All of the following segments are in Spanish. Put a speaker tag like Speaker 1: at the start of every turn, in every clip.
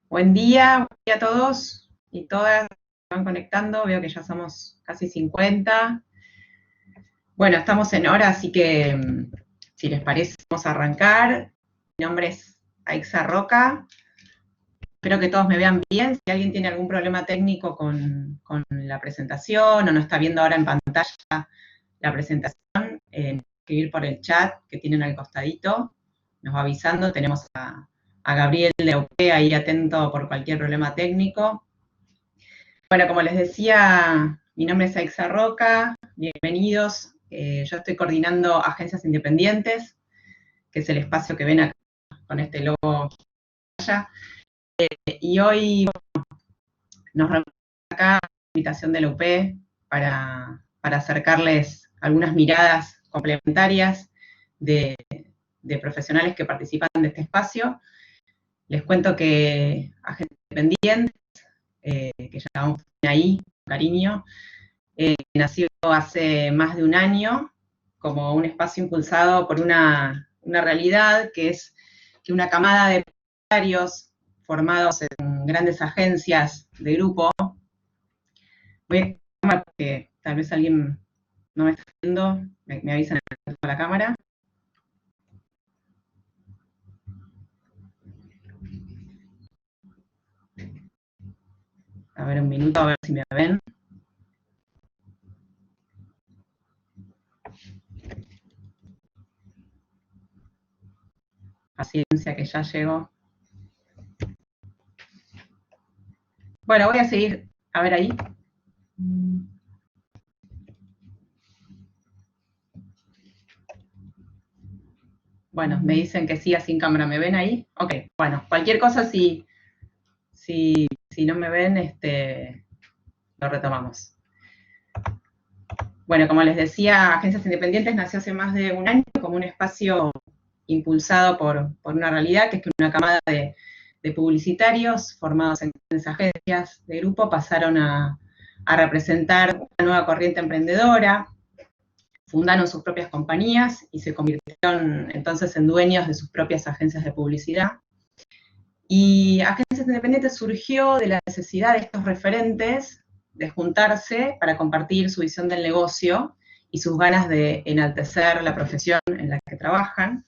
Speaker 1: Buen día a todos y todas que van conectando. Veo que ya somos casi 50. Bueno, estamos en hora, así que si les parece, vamos a arrancar. Mi nombre es Aixa Roca. Espero que todos me vean bien. Si alguien tiene algún problema técnico con la presentación o no está viendo ahora en pantalla la presentación, escribir por el chat que tienen al costadito. Nos va avisando. Tenemos a Gabriel de UP ahí atento por cualquier problema técnico. Bueno, como les decía, mi nombre es Aixa Roca, bienvenidos. Yo estoy coordinando agencias independientes, que es el espacio que ven acá con este logo allá. Y hoy nos reunimos acá a la invitación de la UP para acercarles algunas miradas complementarias de profesionales que participan de este espacio. Les cuento que Agencias Independientes, que llamamos ahí, con cariño, nació hace más de un año como un espacio impulsado por una realidad que es que una camada de empresarios formados en grandes agencias de grupo, voy a cámara porque tal vez alguien no me está viendo, me avisan en la cámara. A ver, un minuto, a ver si me ven. Paciencia que ya llegó. Bueno, voy a seguir, a ver ahí. Bueno, me dicen que sí, sin cámara. ¿Me ven ahí? Ok, bueno, cualquier cosa, si no me ven, lo retomamos. Bueno, como les decía, Agencias Independientes nació hace más de un año como un espacio impulsado por una realidad, que es que una camada de publicitarios formados en grandes agencias de grupo pasaron a representar una nueva corriente emprendedora, fundaron sus propias compañías y se convirtieron entonces en dueños de sus propias agencias de publicidad. Y Agencias Independientes surgió de la necesidad de estos referentes de juntarse para compartir su visión del negocio y sus ganas de enaltecer la profesión en la que trabajan.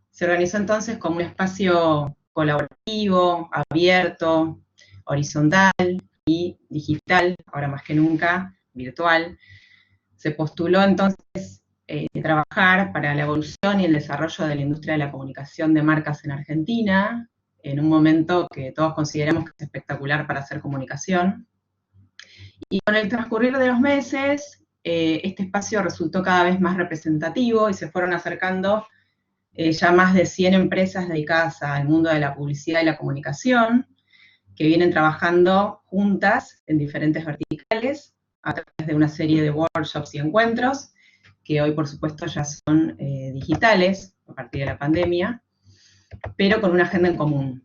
Speaker 1: Se organizó entonces como un espacio colaborativo, abierto, horizontal y digital, ahora más que nunca virtual. Se postuló entonces trabajar para la evolución y el desarrollo de la industria de la comunicación de marcas en Argentina, en un momento que todos consideramos que es espectacular para hacer comunicación. Y con el transcurrir de los meses, este espacio resultó cada vez más representativo y se fueron acercando ya más de 100 empresas dedicadas al mundo de la publicidad y la comunicación, que vienen trabajando juntas en diferentes verticales a través de una serie de workshops y encuentros, que hoy por supuesto ya son digitales a partir de la pandemia, pero con una agenda en común.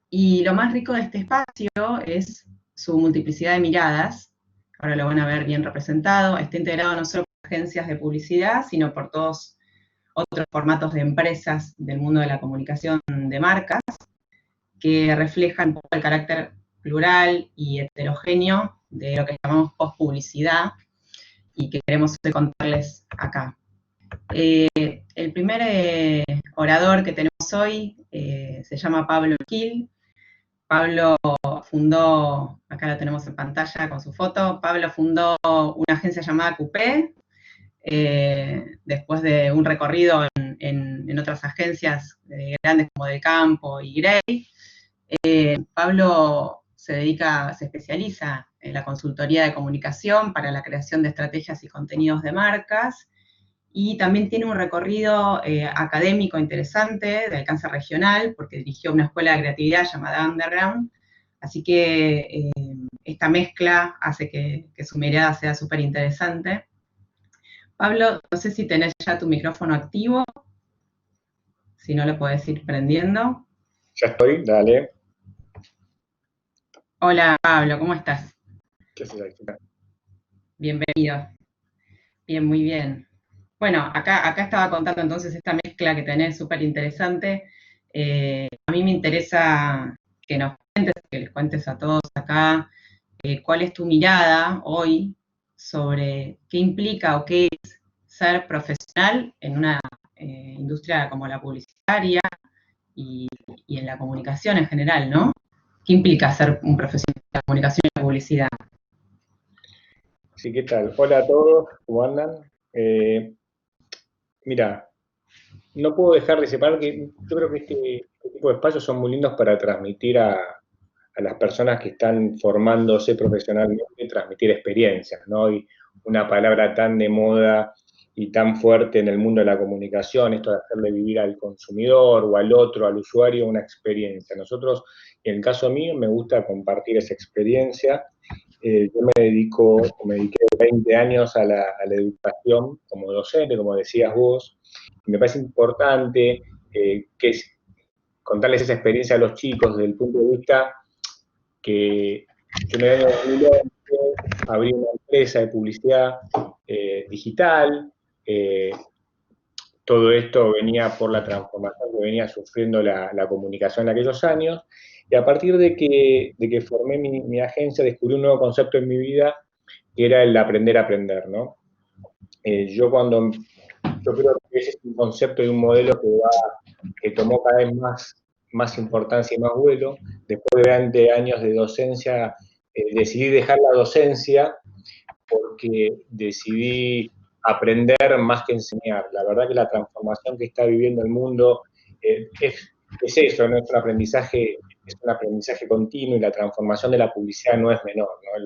Speaker 1: Y lo más rico de este espacio es su multiplicidad de miradas, ahora lo van a ver bien representado, está integrado no solo por agencias de publicidad, sino por todos otros formatos de empresas del mundo de la comunicación de marcas, que reflejan un poco el carácter plural y heterogéneo de lo que llamamos postpublicidad y que queremos contarles acá. El primer orador que tenemos hoy se llama Pablo Gil. Pablo fundó, acá lo tenemos en pantalla con su foto, Pablo fundó una agencia llamada Coupé, después de un recorrido en otras agencias grandes como Del Campo y Grey. Pablo se especializa en la consultoría de comunicación para la creación de estrategias y contenidos de marcas, y también tiene un recorrido académico interesante de alcance regional, porque dirigió una escuela de creatividad llamada Underground, así que esta mezcla hace que su mirada sea súper interesante. Pablo, no sé si tenés ya tu micrófono activo, si no lo podés ir prendiendo.
Speaker 2: Ya estoy, dale.
Speaker 1: Hola Pablo, ¿cómo estás?
Speaker 2: ¿Qué haces ahí?
Speaker 1: Bienvenido. Bien, muy bien. Bueno, acá estaba contando entonces esta mezcla que tenés súper interesante. A mí me interesa que nos cuentes, que les cuentes a todos acá cuál es tu mirada hoy sobre qué implica o qué es ser profesional en una industria como la publicitaria y en la comunicación en general, ¿no? ¿Qué implica ser un profesional de la comunicación y la publicidad?
Speaker 2: Sí, ¿qué tal? Hola a todos, ¿cómo andan? Mira, no puedo dejar de separar que yo creo que este tipo de espacios son muy lindos para transmitir a las personas que están formándose profesionalmente, transmitir experiencias, ¿no? Y una palabra tan de moda y tan fuerte en el mundo de la comunicación, esto de hacerle vivir al consumidor o al otro, al usuario, una experiencia. Nosotros, en el caso mío, me gusta compartir esa experiencia. Yo me dediqué 20 años a la educación como docente, como decías vos. Y me parece importante que contarles esa experiencia a los chicos desde el punto de vista que yo en el año 2011 abrí una empresa de publicidad digital. eh, Todo esto venía por la transformación que venía sufriendo la comunicación en aquellos años. Y a partir de que formé mi agencia, descubrí un nuevo concepto en mi vida, que era el aprender a aprender, ¿no? Yo creo que ese es un concepto y un modelo que tomó cada vez más importancia y más vuelo. Después de 20 años de docencia, decidí dejar la docencia porque decidí aprender más que enseñar. La verdad que la transformación que está viviendo el mundo es eso, ¿no? Es un aprendizaje continuo y la transformación de la publicidad no es menor, ¿no?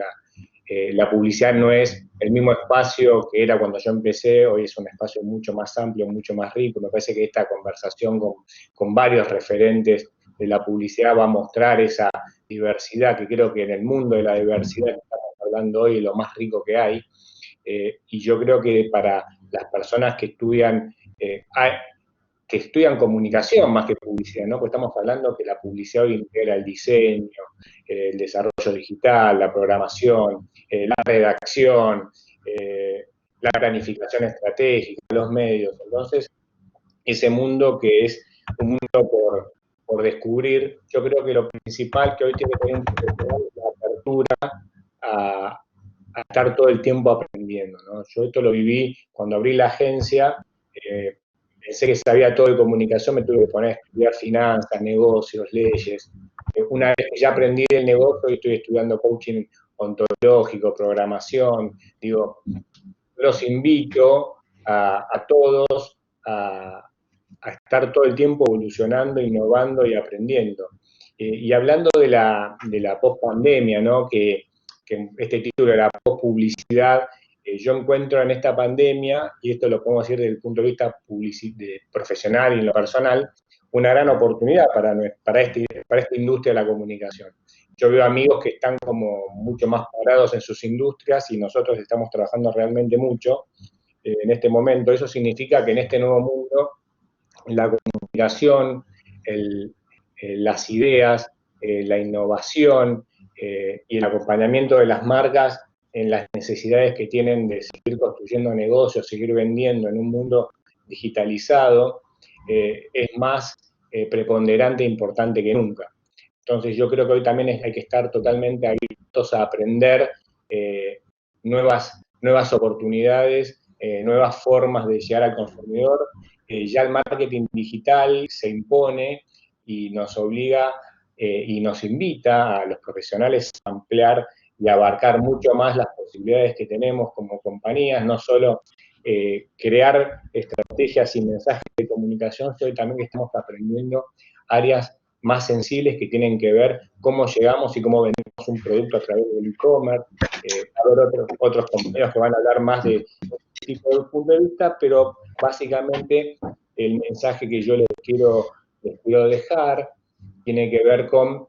Speaker 2: La publicidad no es el mismo espacio que era cuando yo empecé, hoy es un espacio mucho más amplio, mucho más rico. Me parece que esta conversación con varios referentes de la publicidad va a mostrar esa diversidad, que creo que en el mundo de la diversidad que estamos hablando hoy es lo más rico que hay. Y yo creo que para las personas que estudian comunicación más que publicidad, ¿no? Porque estamos hablando que la publicidad hoy integra el diseño, el desarrollo digital, la programación, la redacción, la planificación estratégica, los medios. Entonces, ese mundo que es un mundo por descubrir, yo creo que lo principal que hoy tiene que tener un profesional es la apertura a, a estar todo el tiempo aprendiendo, ¿no? Yo esto lo viví cuando abrí la agencia, pensé que sabía todo de comunicación, me tuve que poner a estudiar finanzas, negocios, leyes. Una vez que ya aprendí del negocio, y estoy estudiando coaching ontológico, programación, digo, los invito a todos a estar todo el tiempo evolucionando, innovando y aprendiendo. Y hablando de la post-pandemia, ¿no? Que este título de la post-publicidad, yo encuentro en esta pandemia, y esto lo podemos decir desde el punto de vista profesional y en lo personal, una gran oportunidad para esta industria de la comunicación. Yo veo amigos que están como mucho más parados en sus industrias y nosotros estamos trabajando realmente mucho en este momento. Eso significa que en este nuevo mundo la comunicación, las ideas, la innovación y el acompañamiento de las marcas en las necesidades que tienen de seguir construyendo negocios, seguir vendiendo en un mundo digitalizado, es más preponderante e importante que nunca. Entonces yo creo que hoy también hay que estar totalmente abiertos a aprender nuevas oportunidades, nuevas formas de llegar al consumidor. Ya el marketing digital se impone y nos obliga y nos invita a los profesionales a ampliar y abarcar mucho más las posibilidades que tenemos como compañías, no solo crear estrategias y mensajes de comunicación, sino también que estamos aprendiendo áreas más sensibles que tienen que ver cómo llegamos y cómo vendemos un producto a través del e-commerce. Habrá otros compañeros que van a hablar más de este tipo de punto de vista, pero básicamente el mensaje que yo les quiero dejar tiene que ver con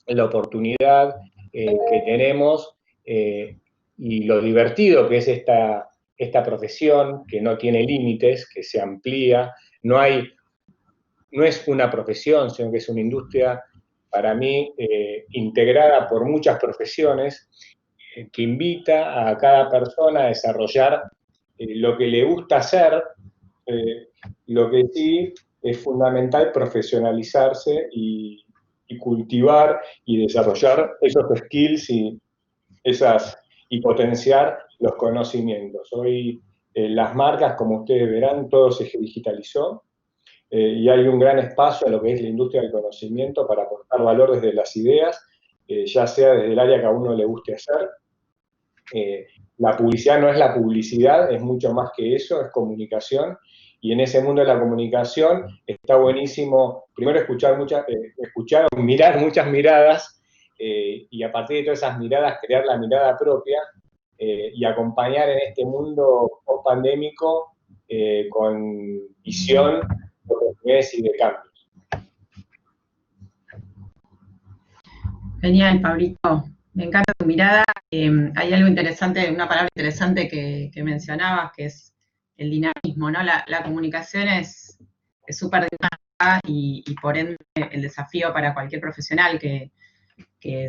Speaker 2: la oportunidad que tenemos y lo divertido que es esta profesión, que no tiene límites, que se amplía. No es una profesión, sino que es una industria, para mí, integrada por muchas profesiones, que invita a cada persona a desarrollar lo que le gusta hacer. Lo que sí es fundamental profesionalizarse y y cultivar y desarrollar esos skills y potenciar los conocimientos. Hoy las marcas, como ustedes verán, todo se digitalizó y hay un gran espacio a lo que es la industria del conocimiento para aportar valor desde las ideas, ya sea desde el área que a uno le guste hacer. La publicidad no es la publicidad, es mucho más que eso, es comunicación. Y en ese mundo de la comunicación está buenísimo, primero escuchar o mirar muchas miradas y a partir de todas esas miradas crear la mirada propia y acompañar en este mundo post-pandémico con visión de oportunidades y de cambios.
Speaker 1: Genial, Pablito. Me encanta tu mirada. Hay algo interesante, una palabra interesante que mencionabas, que es el dinamismo, ¿no? La comunicación es súper dinámica y por ende el desafío para cualquier profesional que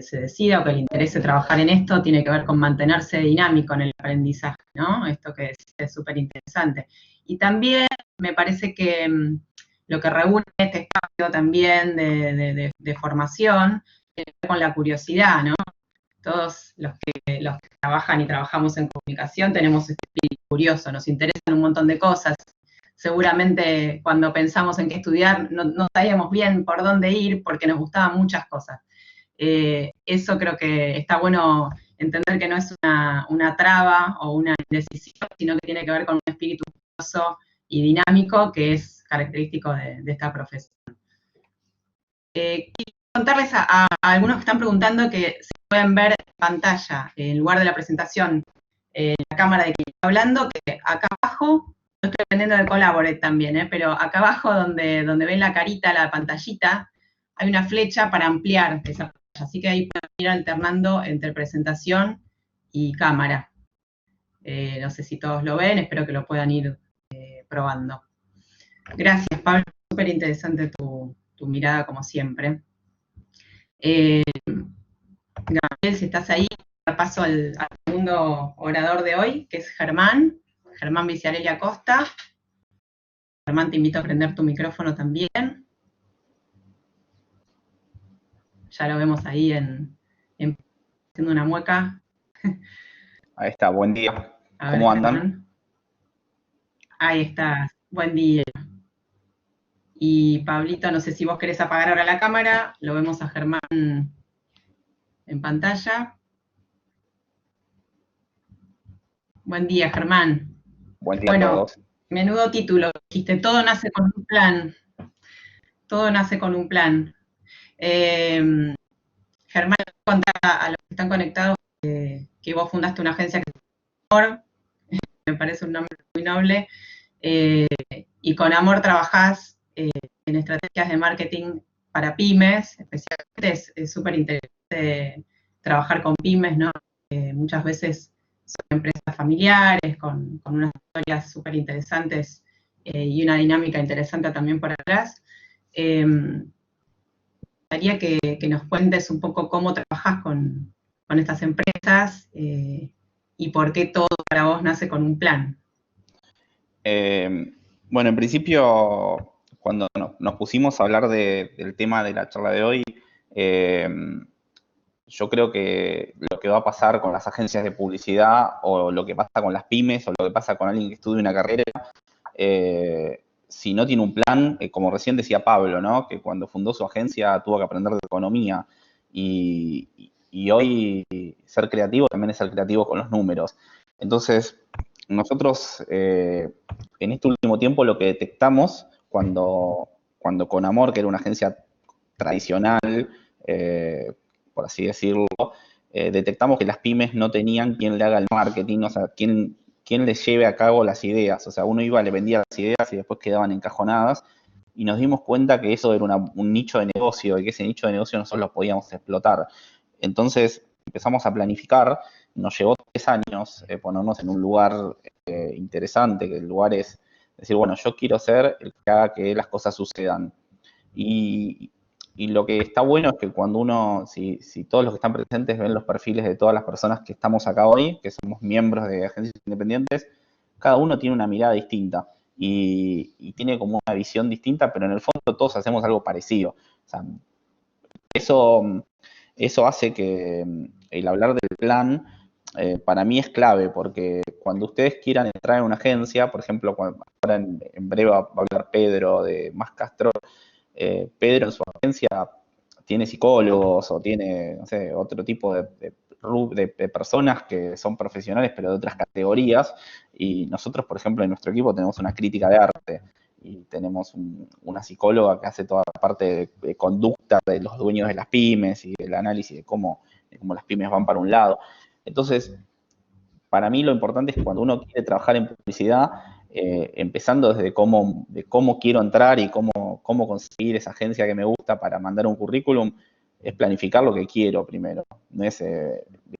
Speaker 1: se decida o que le interese trabajar en esto tiene que ver con mantenerse dinámico en el aprendizaje, ¿no? Esto que es súper interesante. Y también me parece que lo que reúne este espacio también de formación tiene que ver con la curiosidad, ¿no? Todos los que trabajan y trabajamos en comunicación tenemos este espíritu curioso, nos interesan un montón de cosas. Seguramente cuando pensamos en qué estudiar no sabíamos bien por dónde ir porque nos gustaban muchas cosas. Eso creo que está bueno entender que no es una traba o una indecisión, sino que tiene que ver con un espíritu curioso y dinámico que es característico de esta profesión. Quiero contarles a algunos que están preguntando que si pueden ver en pantalla, en lugar de la presentación, la cámara de quien está hablando, que acá abajo, yo estoy aprendiendo de Collaborate también, pero acá abajo donde ven la carita, la pantallita, hay una flecha para ampliar esa pantalla. Así que ahí pueden ir alternando entre presentación y cámara. No sé si todos lo ven, espero que lo puedan ir probando. Gracias, Pablo, súper interesante tu mirada como siempre. Gabriel, si estás ahí, paso al segundo orador de hoy, que es Germán Viciarelli Acosta. Germán, te invito a prender tu micrófono también. Ya lo vemos ahí haciendo una mueca.
Speaker 3: Ahí está, buen día. ¿Cómo andan?
Speaker 1: Germán. Ahí estás, buen día. Y Pablito, no sé si vos querés apagar ahora la cámara, lo vemos a Germán en pantalla. Buen día, Germán.
Speaker 3: Buen día a todos.
Speaker 1: Menudo título, dijiste, todo nace con un plan. Todo nace con un plan. Germán, contar a los que están conectados que vos fundaste una agencia que se llama Amor, me parece un nombre muy noble, y con Amor trabajás en estrategias de marketing para pymes, especialmente es súper interesante trabajar con pymes, ¿no? Muchas veces son empresas familiares, con unas historias súper interesantes y una dinámica interesante también por atrás. Me gustaría que nos cuentes un poco cómo trabajás con estas empresas y por qué todo para vos nace con un plan.
Speaker 3: Bueno, en principio, cuando nos pusimos a hablar del tema de la charla de hoy, yo creo que lo que va a pasar con las agencias de publicidad o lo que pasa con las pymes o lo que pasa con alguien que estudia una carrera, si no tiene un plan, como recién decía Pablo, ¿no? Que cuando fundó su agencia tuvo que aprender de economía y hoy ser creativo también es ser creativo con los números. Entonces, nosotros en este último tiempo lo que detectamos cuando con Amor, que era una agencia tradicional, por así decirlo, detectamos que las pymes no tenían quien le haga el marketing, o sea, quien les lleve a cabo las ideas. O sea, uno iba, le vendía las ideas y después quedaban encajonadas. Y nos dimos cuenta que eso era un nicho de negocio y que ese nicho de negocio nosotros lo podíamos explotar. Entonces empezamos a planificar. Nos llevó 3 años ponernos en un lugar interesante, que el lugar es decir, bueno, yo quiero ser el que haga que las cosas sucedan. Y lo que está bueno es que cuando uno, si todos los que están presentes ven los perfiles de todas las personas que estamos acá hoy, que somos miembros de agencias independientes, cada uno tiene una mirada distinta y tiene como una visión distinta, pero en el fondo todos hacemos algo parecido. O sea, eso hace que el hablar del plan para mí es clave, porque cuando ustedes quieran entrar en una agencia, por ejemplo, ahora en breve va a hablar Pedro de Más Castro, Pedro en su agencia tiene psicólogos o tiene, no sé, otro tipo de personas que son profesionales pero de otras categorías, y nosotros, por ejemplo, en nuestro equipo tenemos una crítica de arte y tenemos una psicóloga que hace toda la parte de conducta de los dueños de las pymes y el análisis de cómo las pymes van para un lado. Entonces, para mí lo importante es que cuando uno quiere trabajar en publicidad, empezando desde cómo quiero entrar y cómo conseguir esa agencia que me gusta para mandar un currículum, es planificar lo que quiero primero. No es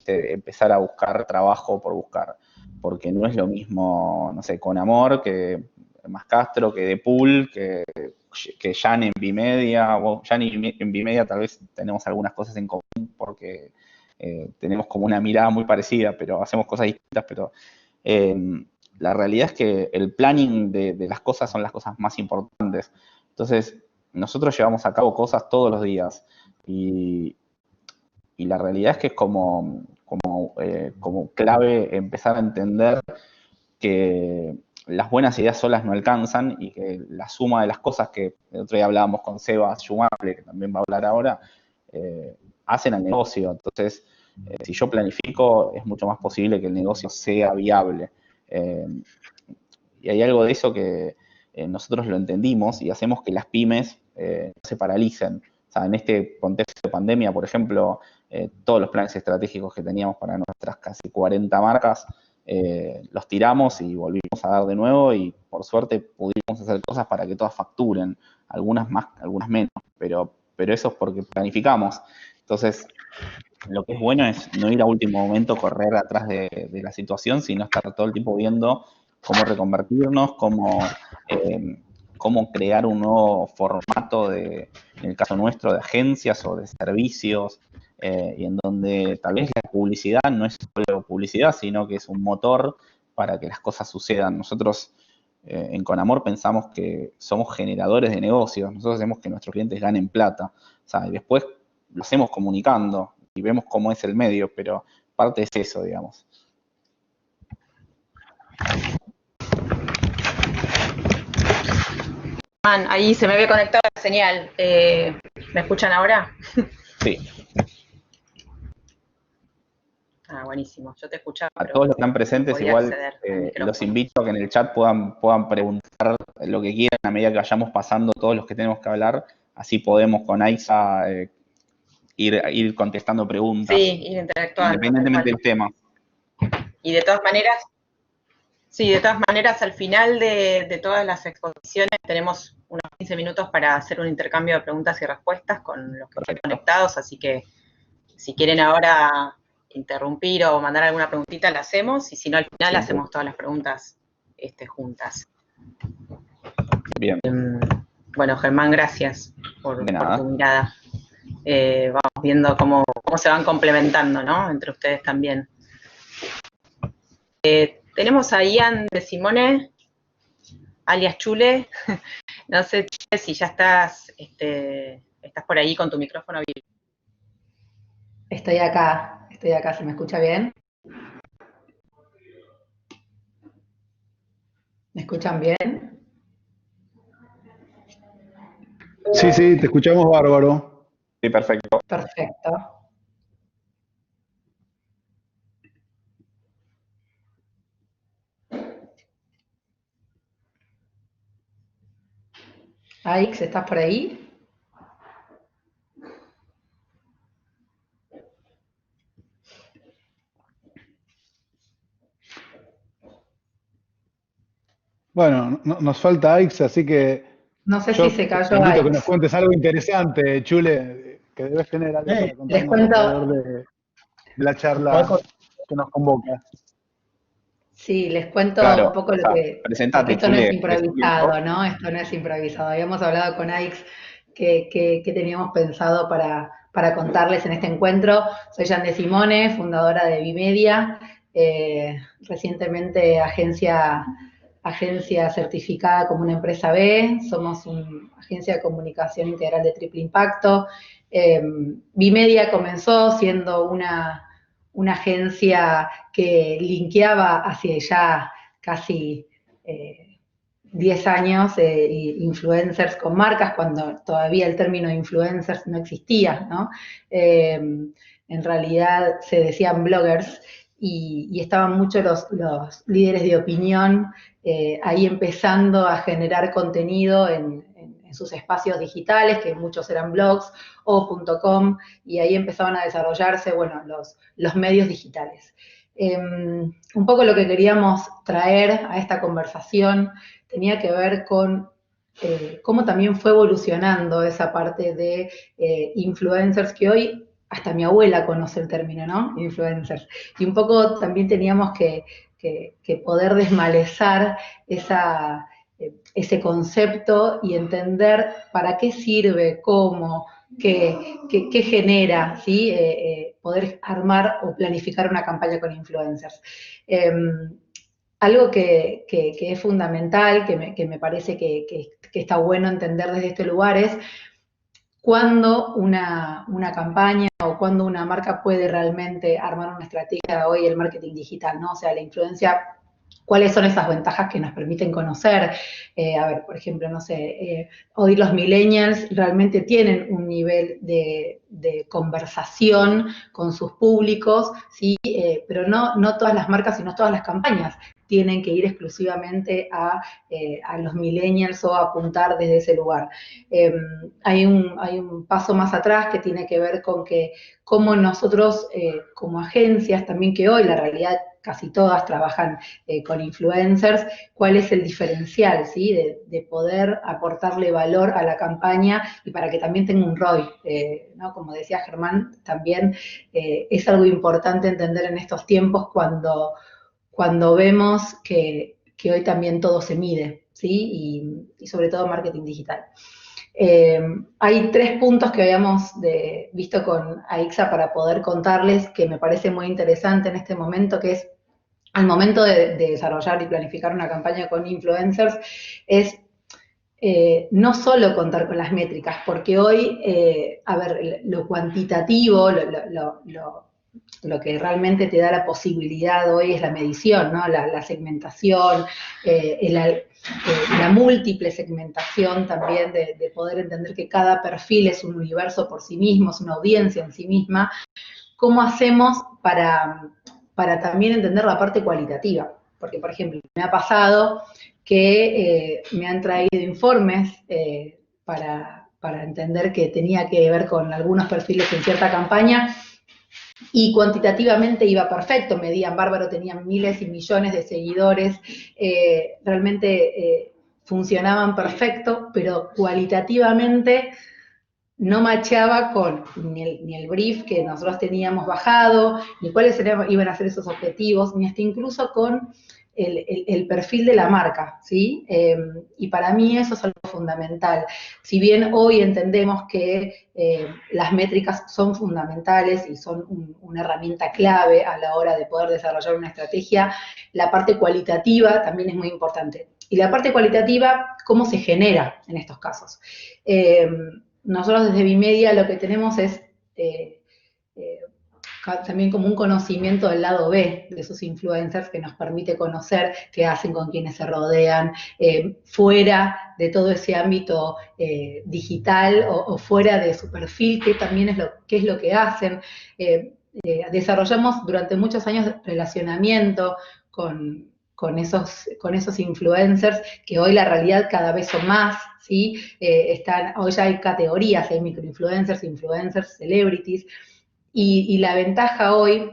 Speaker 3: empezar a buscar trabajo por buscar, porque no es lo mismo, no sé, con Amor, que Más Castro, que de Pool, que Jan en Vimedia. Bueno, Jan en Vimedia tal vez tenemos algunas cosas en común porque tenemos como una mirada muy parecida, pero hacemos cosas distintas, pero la realidad es que el planning de las cosas son las cosas más importantes. Entonces, nosotros llevamos a cabo cosas todos los días y la realidad es que es como clave empezar a entender que las buenas ideas solas no alcanzan y que la suma de las cosas que el otro día hablábamos con Seba Schumable, que también va a hablar ahora, hacen al negocio. Entonces, si yo planifico, es mucho más posible que el negocio sea viable. Y hay algo de eso que nosotros lo entendimos y hacemos que las pymes no se paralicen. O sea, en este contexto de pandemia, por ejemplo, todos los planes estratégicos que teníamos para nuestras casi 40 marcas, los tiramos y volvimos a dar de nuevo y por suerte pudimos hacer cosas para que todas facturen, algunas más, algunas menos, pero eso es porque planificamos. Entonces, lo que es bueno es no ir a último momento, correr atrás de la situación, sino estar todo el tiempo viendo cómo reconvertirnos, cómo crear un nuevo formato en el caso nuestro, de agencias o de servicios, y en donde tal vez la publicidad no es solo publicidad, sino que es un motor para que las cosas sucedan. Nosotros en Conamor pensamos que somos generadores de negocios, nosotros hacemos que nuestros clientes ganen plata, o sea, y después lo hacemos comunicando y vemos cómo es el medio, pero parte es eso, digamos.
Speaker 1: Ahí se me había conectado la señal. ¿Me escuchan ahora?
Speaker 3: Sí.
Speaker 1: Buenísimo. Yo te escuchaba.
Speaker 3: A todos los que están presentes, igual los invito a que en el chat puedan preguntar lo que quieran a medida que vayamos pasando todos los que tenemos que hablar. Así podemos con Aixa ir contestando preguntas.
Speaker 1: Sí, ir interactuando.
Speaker 3: Independientemente del tema.
Speaker 1: Y de todas maneras, al final de todas las exposiciones tenemos unos 15 minutos para hacer un intercambio de preguntas y respuestas con los que estén conectados, así que si quieren ahora interrumpir o mandar alguna preguntita, la hacemos, y si no, al final hacemos todas las preguntas juntas.
Speaker 3: Bien.
Speaker 1: Bueno, Germán, gracias por tu mirada. Vamos viendo cómo se van complementando, ¿no? Entre ustedes también. Tenemos a Ian de Simone, alias Chule. No sé, Chule, si ya estás por ahí con tu micrófono abierto.
Speaker 4: Estoy acá, ¿se me escucha bien? ¿Me escuchan bien?
Speaker 5: Sí, te escuchamos bárbaro.
Speaker 3: Sí, perfecto.
Speaker 4: Perfecto. Aix, ¿estás por ahí?
Speaker 5: Bueno, nos falta Aix, así que
Speaker 4: no sé si se cayó
Speaker 5: te invito
Speaker 4: Aix.
Speaker 5: a que nos cuentes algo interesante, Chule, que debes tener algo para contarnos
Speaker 4: les cuento
Speaker 5: alrededor de la charla que nos convoca.
Speaker 4: Sí, les cuento un poco lo que...
Speaker 3: Presentate,
Speaker 4: esto
Speaker 3: Chule,
Speaker 4: no es improvisado, ¿no? Esto no es improvisado. Habíamos hablado con Aix que teníamos pensado para contarles en este encuentro. Soy Jan de Simone, fundadora de Vimedia, recientemente agencia agencia certificada como una empresa B, somos una agencia de comunicación integral de triple impacto. Bimedia comenzó siendo una agencia que linkeaba hacia ya casi 10 años influencers con marcas, cuando todavía el término influencers no existía, ¿no? En realidad se decían bloggers y estaban muchos los líderes de opinión ahí empezando a generar contenido en sus espacios digitales, que muchos eran blogs o .com, y ahí empezaban a desarrollarse, bueno, los medios digitales. Un poco lo que queríamos traer a esta conversación tenía que ver con cómo también fue evolucionando esa parte de influencers, que hoy hasta mi abuela conoce el término, ¿no? Influencers. Y un poco también teníamos que poder desmalezar ese concepto y entender para qué sirve, cómo, qué genera, ¿sí? Poder armar o planificar una campaña con influencers. Algo que es fundamental, que me parece que está bueno entender desde este lugar es cuándo una campaña o cuándo una marca puede realmente armar una estrategia hoy el marketing digital, ¿no? O sea, la influencia, ¿cuáles son esas ventajas que nos permiten conocer? A ver, por ejemplo, no sé, hoy los millennials realmente tienen un nivel de conversación con sus públicos, ¿sí? Pero no todas las marcas, sino todas las campañas tienen que ir exclusivamente a los millennials o apuntar desde ese lugar. Hay un paso más atrás que tiene que ver con que cómo nosotros como agencias, también que hoy la realidad casi todas trabajan con influencers, cuál es el diferencial, ¿sí? De poder aportarle valor a la campaña y para que también tenga un ROI, ¿no? Como decía Germán, también es algo importante entender en estos tiempos cuando vemos que hoy también todo se mide, ¿sí? Y sobre todo marketing digital. Hay 3 puntos que habíamos visto con Aixa para poder contarles que me parece muy interesante en este momento, que es al momento de desarrollar y planificar una campaña con influencers, es no solo contar con las métricas, porque hoy, a ver, lo cuantitativo, lo que realmente te da la posibilidad hoy es la medición, ¿no? La segmentación, la múltiple segmentación también de poder entender que cada perfil es un universo por sí mismo, es una audiencia en sí misma. ¿Cómo hacemos para también entender la parte cualitativa? Porque, por ejemplo, me ha pasado que me han traído informes para entender que tenía que ver con algunos perfiles en cierta campaña y cuantitativamente iba perfecto, medían bárbaro, tenían miles y millones de seguidores, realmente funcionaban perfecto, pero cualitativamente no macheaba con ni el brief que nosotros teníamos bajado, ni cuáles iban a ser esos objetivos, ni hasta incluso con el perfil de la marca, ¿sí? Y para mí eso es algo fundamental. Si bien hoy entendemos que las métricas son fundamentales y son una herramienta clave a la hora de poder desarrollar una estrategia, la parte cualitativa también es muy importante. Y la parte cualitativa, ¿cómo se genera en estos casos? Nosotros desde Bimedia lo que tenemos es también como un conocimiento del lado B de esos influencers que nos permite conocer qué hacen, con quiénes se rodean, fuera de todo ese ámbito digital o fuera de su perfil, qué es lo que hacen. Desarrollamos durante muchos años relacionamiento con esos influencers, que hoy la realidad cada vez son más, ¿sí? Hoy ya hay categorías, hay microinfluencers, influencers, celebrities, y la ventaja hoy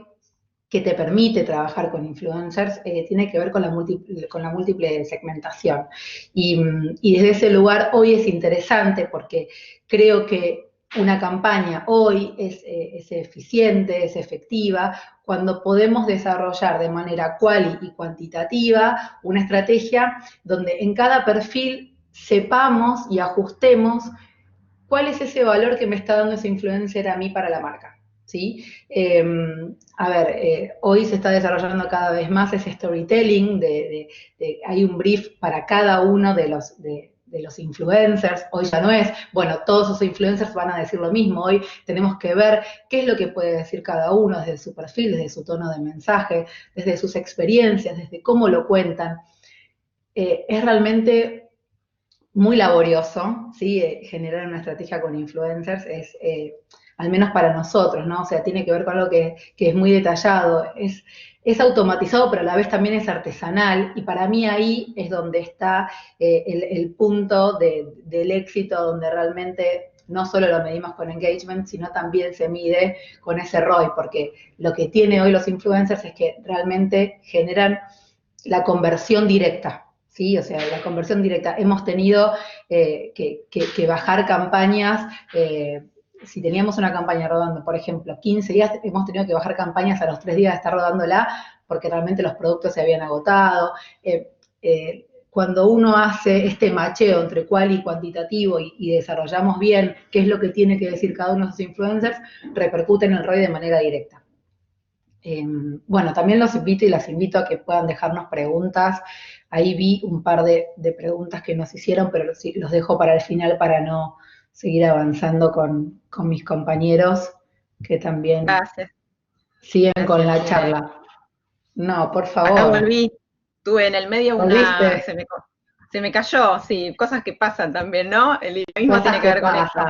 Speaker 4: que te permite trabajar con influencers tiene que ver con la múltiple segmentación. Y desde ese lugar hoy es interesante porque creo que una campaña hoy es eficiente, es efectiva, cuando podemos desarrollar de manera cuali y cuantitativa una estrategia donde en cada perfil sepamos y ajustemos cuál es ese valor que me está dando ese influencer a mí para la marca. ¿sí? A ver, hoy se está desarrollando cada vez más ese storytelling, hay un brief para cada uno de los influencers. Hoy ya no es, bueno, todos esos influencers van a decir lo mismo. Hoy tenemos que ver qué es lo que puede decir cada uno desde su perfil, desde su tono de mensaje, desde sus experiencias, desde cómo lo cuentan. Es realmente muy laborioso, ¿sí? Generar una estrategia con influencers es, al menos para nosotros, ¿no? O sea, tiene que ver con algo que es muy detallado, es automatizado, pero a la vez también es artesanal, y para mí ahí es donde está el punto del éxito, donde realmente no solo lo medimos con engagement, sino también se mide con ese ROI, porque lo que tiene hoy los influencers es que realmente generan la conversión directa, ¿sí? O sea, la conversión directa. Hemos tenido que bajar campañas, si teníamos una campaña rodando, por ejemplo, 15 días, hemos tenido que bajar campañas a los 3 días de estar rodándola, porque realmente los productos se habían agotado. Cuando uno hace este macheo entre cual y cuantitativo y desarrollamos bien qué es lo que tiene que decir cada uno de esos influencers, repercute en el ROI de manera directa. Bueno, también los invito y las invito a que puedan dejarnos preguntas. Ahí vi un par de preguntas que nos hicieron, pero los dejo para el final para no seguir avanzando con mis compañeros que también siguen con la charla. No, por favor.
Speaker 1: Acá volví, tuve en el medio
Speaker 4: ¿Volviste?
Speaker 1: se me cayó, sí, cosas que pasan también, ¿no? El mismo tiene que ver con esto,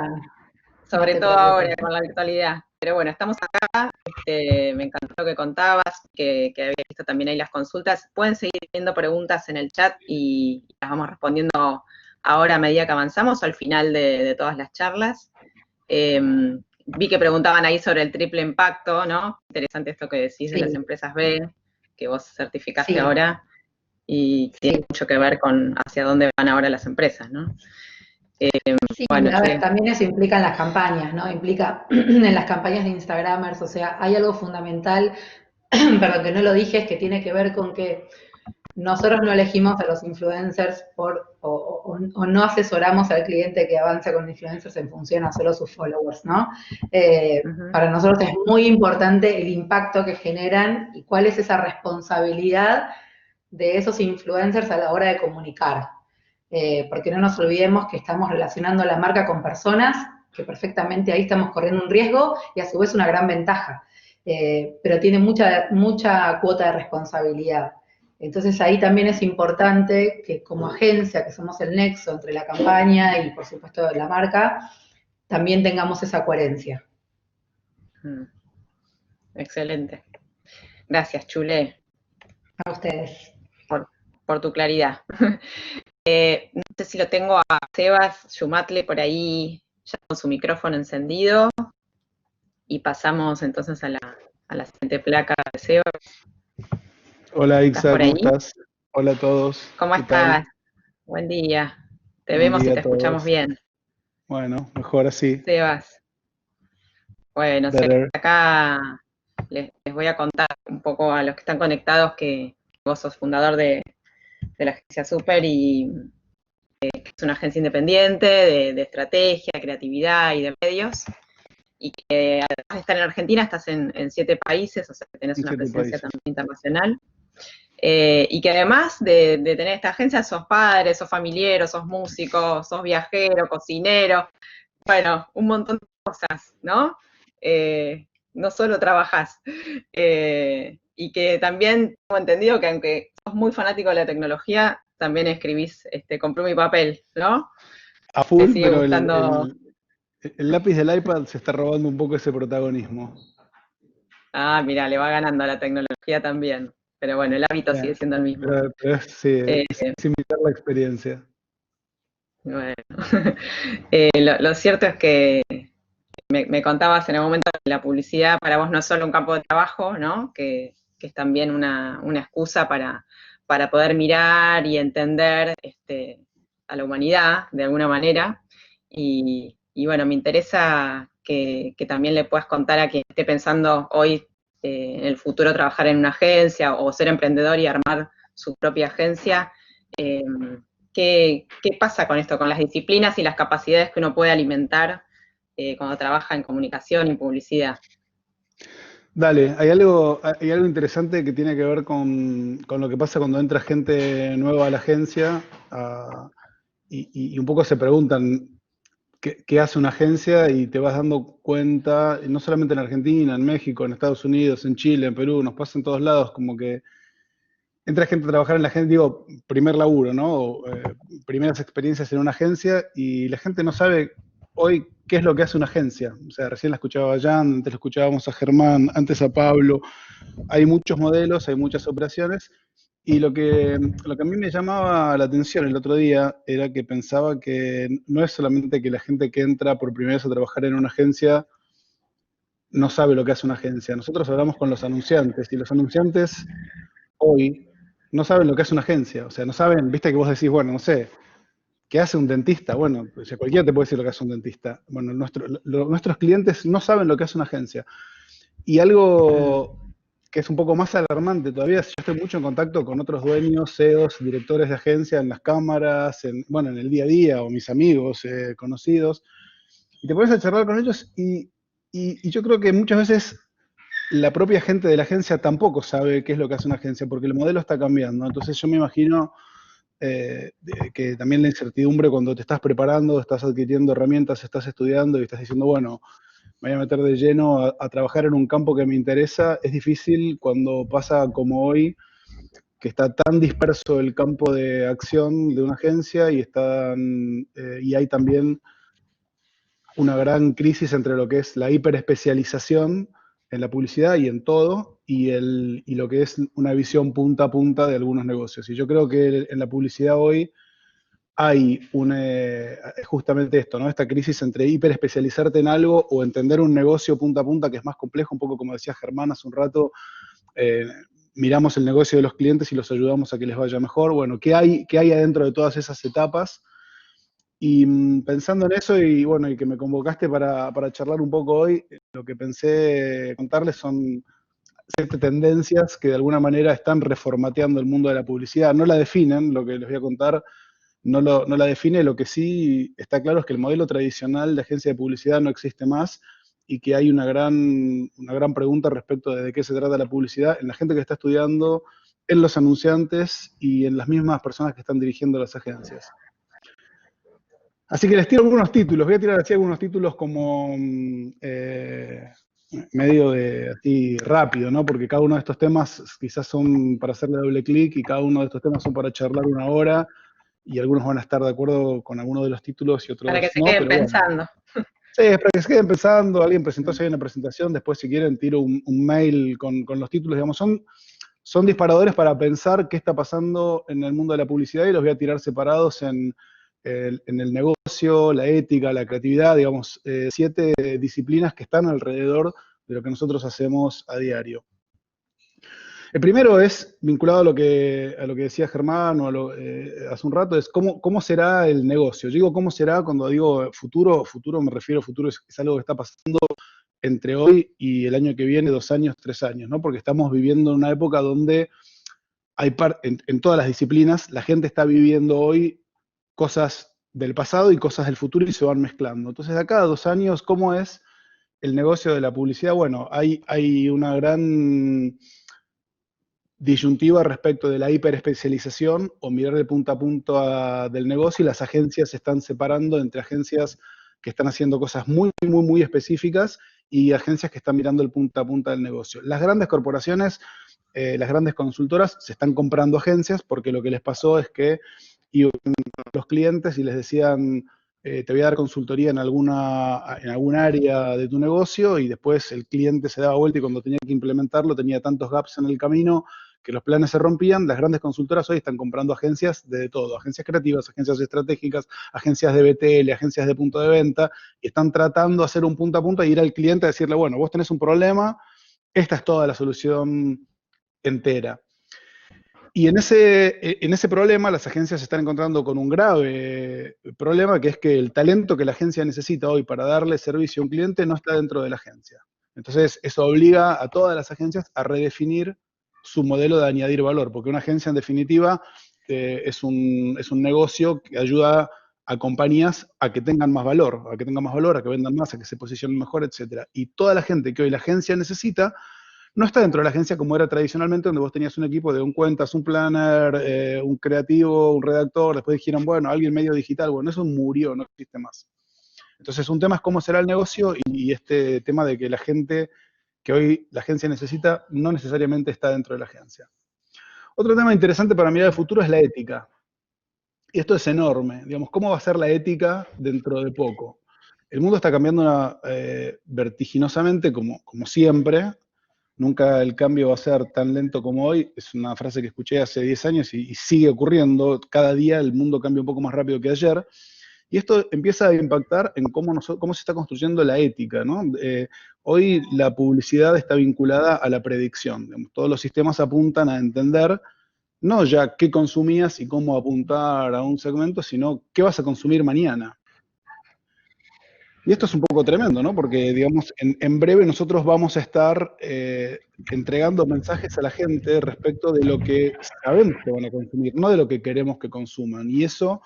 Speaker 1: sobre todo ahora, con la virtualidad. Pero bueno, estamos acá, me encantó lo que contabas, que había visto también ahí las consultas. Pueden seguir teniendo preguntas en el chat y las vamos respondiendo ahora a medida que avanzamos, al final de todas las charlas. Vi que preguntaban ahí sobre el triple impacto, ¿no? Interesante esto que decís de las empresas B, que vos certificaste ahora, y tiene mucho que ver con hacia dónde van ahora las empresas, ¿no?
Speaker 4: Sí, bueno, a ver, también eso implica en las campañas, ¿no? Implica en las campañas de Instagramers, o sea, hay algo fundamental, perdón, que no lo dije, es que tiene que ver con que nosotros no elegimos a los influencers o no asesoramos al cliente que avanza con influencers en función a solo sus followers, ¿no? Para nosotros es muy importante el impacto que generan y cuál es esa responsabilidad de esos influencers a la hora de comunicar. Porque no nos olvidemos que estamos relacionando la marca con personas, que perfectamente ahí estamos corriendo un riesgo y a su vez una gran ventaja. Pero tiene mucha cuota de responsabilidad. Entonces ahí también es importante que como agencia, que somos el nexo entre la campaña y por supuesto la marca, también tengamos esa coherencia.
Speaker 1: Excelente. Gracias, Chule.
Speaker 4: A ustedes.
Speaker 1: Por tu claridad. No sé si lo tengo a Sebas Yumatle por ahí ya con su micrófono encendido. Y pasamos entonces a la siguiente placa de Sebas.
Speaker 5: Hola Ixa, ¿cómo estás? Hola a todos.
Speaker 1: ¿Cómo estás? Buen día. Te vemos y te escuchamos bien.
Speaker 5: Bueno, mejor así.
Speaker 1: Sebas. Bueno, acá les voy a contar un poco a los que están conectados que vos sos fundador de la agencia Super y que es una agencia independiente de estrategia, creatividad y de medios. Y que además de estar en Argentina, estás en 7 países, o sea que tenés una presencia también internacional. Y que además de tener esta agencia, sos padre, sos familiero, sos músico, sos viajero, cocinero, bueno, un montón de cosas, ¿no? No solo trabajás. Y que también tengo entendido que aunque sos muy fanático de la tecnología, también escribís con pluma y papel, ¿no?
Speaker 5: A full,
Speaker 1: sigue
Speaker 5: pero
Speaker 1: gustando...
Speaker 5: el lápiz del iPad se está robando un poco ese protagonismo.
Speaker 1: Ah, mira, le va ganando a la tecnología también. Pero bueno, el hábito sigue siendo el mismo.
Speaker 5: Pero sí, es imitar la experiencia.
Speaker 1: Bueno, lo cierto es que me contabas en el momento que la publicidad para vos no es solo un campo de trabajo, ¿no? Que es también una excusa para poder mirar y entender a la humanidad de alguna manera. Y bueno, me interesa que también le puedas contar a quien esté pensando hoy en el futuro trabajar en una agencia o ser emprendedor y armar su propia agencia. ¿Qué pasa con esto, con las disciplinas y las capacidades que uno puede alimentar cuando trabaja en comunicación y publicidad?
Speaker 5: Dale, hay algo interesante que tiene que ver con lo que pasa cuando entra gente nueva a la agencia, y un poco se preguntan qué hace una agencia y te vas dando cuenta, y no solamente en Argentina, en México, en Estados Unidos, en Chile, en Perú, nos pasa en todos lados, como que entra gente a trabajar en la agencia, digo, primer laburo, ¿no? Primeras experiencias en una agencia y la gente no sabe hoy qué es lo que hace una agencia. O sea, recién la escuchaba a Jan, antes la escuchábamos a Germán, antes a Pablo. Hay muchos modelos, hay muchas operaciones y lo que a mí me llamaba la atención el otro día era que pensaba que no es solamente que la gente que entra por primera vez a trabajar en una agencia no sabe lo que hace una agencia. Nosotros hablamos con los anunciantes y los anunciantes hoy no saben lo que hace una agencia. O sea, no saben, viste que vos decís, bueno, no sé, ¿qué hace un dentista? Bueno, pues, cualquiera te puede decir lo que hace un dentista. Bueno, nuestros clientes no saben lo que hace una agencia. Y algo que es un poco más alarmante todavía, yo estoy mucho en contacto con otros dueños, CEOs, directores de agencia en las cámaras, bueno, en el día a día, o mis amigos, conocidos, y te pones a charlar con ellos y yo creo que muchas veces la propia gente de la agencia tampoco sabe qué es lo que hace una agencia, porque el modelo está cambiando. Entonces yo me imagino que también la incertidumbre cuando te estás preparando, estás adquiriendo herramientas, estás estudiando y estás diciendo, bueno, me voy a meter de lleno a trabajar en un campo que me interesa, es difícil cuando pasa como hoy, que está tan disperso el campo de acción de una agencia y hay también una gran crisis entre lo que es la hiperespecialización en la publicidad y en todo, y lo que es una visión punta a punta de algunos negocios. Y yo creo que en la publicidad hoy hay justamente esto, ¿no? Esta crisis entre hiperespecializarte en algo o entender un negocio punta a punta que es más complejo, un poco como decía Germán hace un rato, eh, miramos el negocio de los clientes y los ayudamos a que les vaya mejor. Bueno, qué hay adentro de todas esas etapas? Y pensando en eso y bueno, y que me convocaste para charlar un poco hoy, lo que pensé contarles son 7 tendencias que de alguna manera están reformateando el mundo de la publicidad. No la definen, lo que les voy a contar no la define, lo que sí está claro es que el modelo tradicional de agencia de publicidad no existe más y que hay una gran pregunta respecto de qué se trata la publicidad en la gente que está estudiando, en los anunciantes y en las mismas personas que están dirigiendo las agencias. Así que les tiro algunos títulos, voy a tirar así algunos títulos como medio de así rápido, ¿no? Porque cada uno de estos temas quizás son para hacerle doble clic y cada uno de estos temas son para charlar una hora y algunos van a estar de acuerdo con alguno de los títulos y otros
Speaker 1: Para que se
Speaker 5: no,
Speaker 1: queden
Speaker 5: pero
Speaker 1: pensando.
Speaker 5: bueno. Sí, es para que se queden pensando, alguien presentó, si hay una presentación, después si quieren tiro un mail con los títulos, digamos, son disparadores para pensar qué está pasando en el mundo de la publicidad y los voy a tirar separados en el negocio, la ética, la creatividad, digamos, 7 disciplinas que están alrededor de lo que nosotros hacemos a diario. El primero es vinculado a lo que decía Germán o hace un rato, es cómo será el negocio. Yo digo cómo será cuando digo futuro me refiero a futuro, es algo que está pasando entre hoy y el año que viene, 2 años, 3 años, ¿no? Porque estamos viviendo en una época donde en todas las disciplinas, la gente está viviendo hoy cosas del pasado y cosas del futuro y se van mezclando. Entonces, de acá a 2 años, ¿cómo es el negocio de la publicidad? Bueno, hay una gran disyuntiva respecto de la hiperespecialización o mirar de punta a punta del negocio y las agencias se están separando entre agencias que están haciendo cosas muy específicas y agencias que están mirando el punta a punta del negocio. Las grandes corporaciones, las grandes consultoras se están comprando agencias porque lo que les pasó es que iban los clientes y les decían, te voy a dar consultoría en algún área de tu negocio y después el cliente se daba vuelta y cuando tenía que implementarlo tenía tantos gaps en el camino que los planes se rompían. Las grandes consultoras hoy están comprando agencias de todo, agencias creativas, agencias estratégicas, agencias de BTL, agencias de punto de venta, y están tratando de hacer un punto a punto e ir al cliente a decirle, bueno, vos tenés un problema, esta es toda la solución entera. Y en ese problema las agencias se están encontrando con un grave problema, que es que el talento que la agencia necesita hoy para darle servicio a un cliente no está dentro de la agencia. Entonces, eso obliga a todas las agencias a redefinir su modelo de añadir valor, porque una agencia, en definitiva, es un negocio que ayuda a compañías a que tengan más valor, a que vendan más, a que se posicionen mejor, etc. Y toda la gente que hoy la agencia necesita no está dentro de la agencia como era tradicionalmente, donde vos tenías un equipo de un cuentas, un planner, un creativo, un redactor, después dijeron, bueno, alguien medio digital, bueno, eso murió, no existe más. Entonces, un tema es cómo será el negocio y este tema de que la gente que hoy la agencia necesita no necesariamente está dentro de la agencia. Otro tema interesante para mirar el futuro es la ética. Y esto es enorme, digamos, ¿cómo va a ser la ética dentro de poco? El mundo está cambiando vertiginosamente, como siempre. Nunca el cambio va a ser tan lento como hoy. Es una frase que escuché hace 10 años y sigue ocurriendo. Cada día el mundo cambia un poco más rápido que ayer. Y esto empieza a impactar en cómo se está construyendo la ética, ¿no? Hoy la publicidad está vinculada a la predicción. Digamos, todos los sistemas apuntan a entender no ya qué consumías y cómo apuntar a un segmento, sino qué vas a consumir mañana. Y esto es un poco tremendo, ¿no? Porque, digamos, en breve nosotros vamos a estar entregando mensajes a la gente respecto de lo que sabemos que van a consumir, no de lo que queremos que consuman. Y eso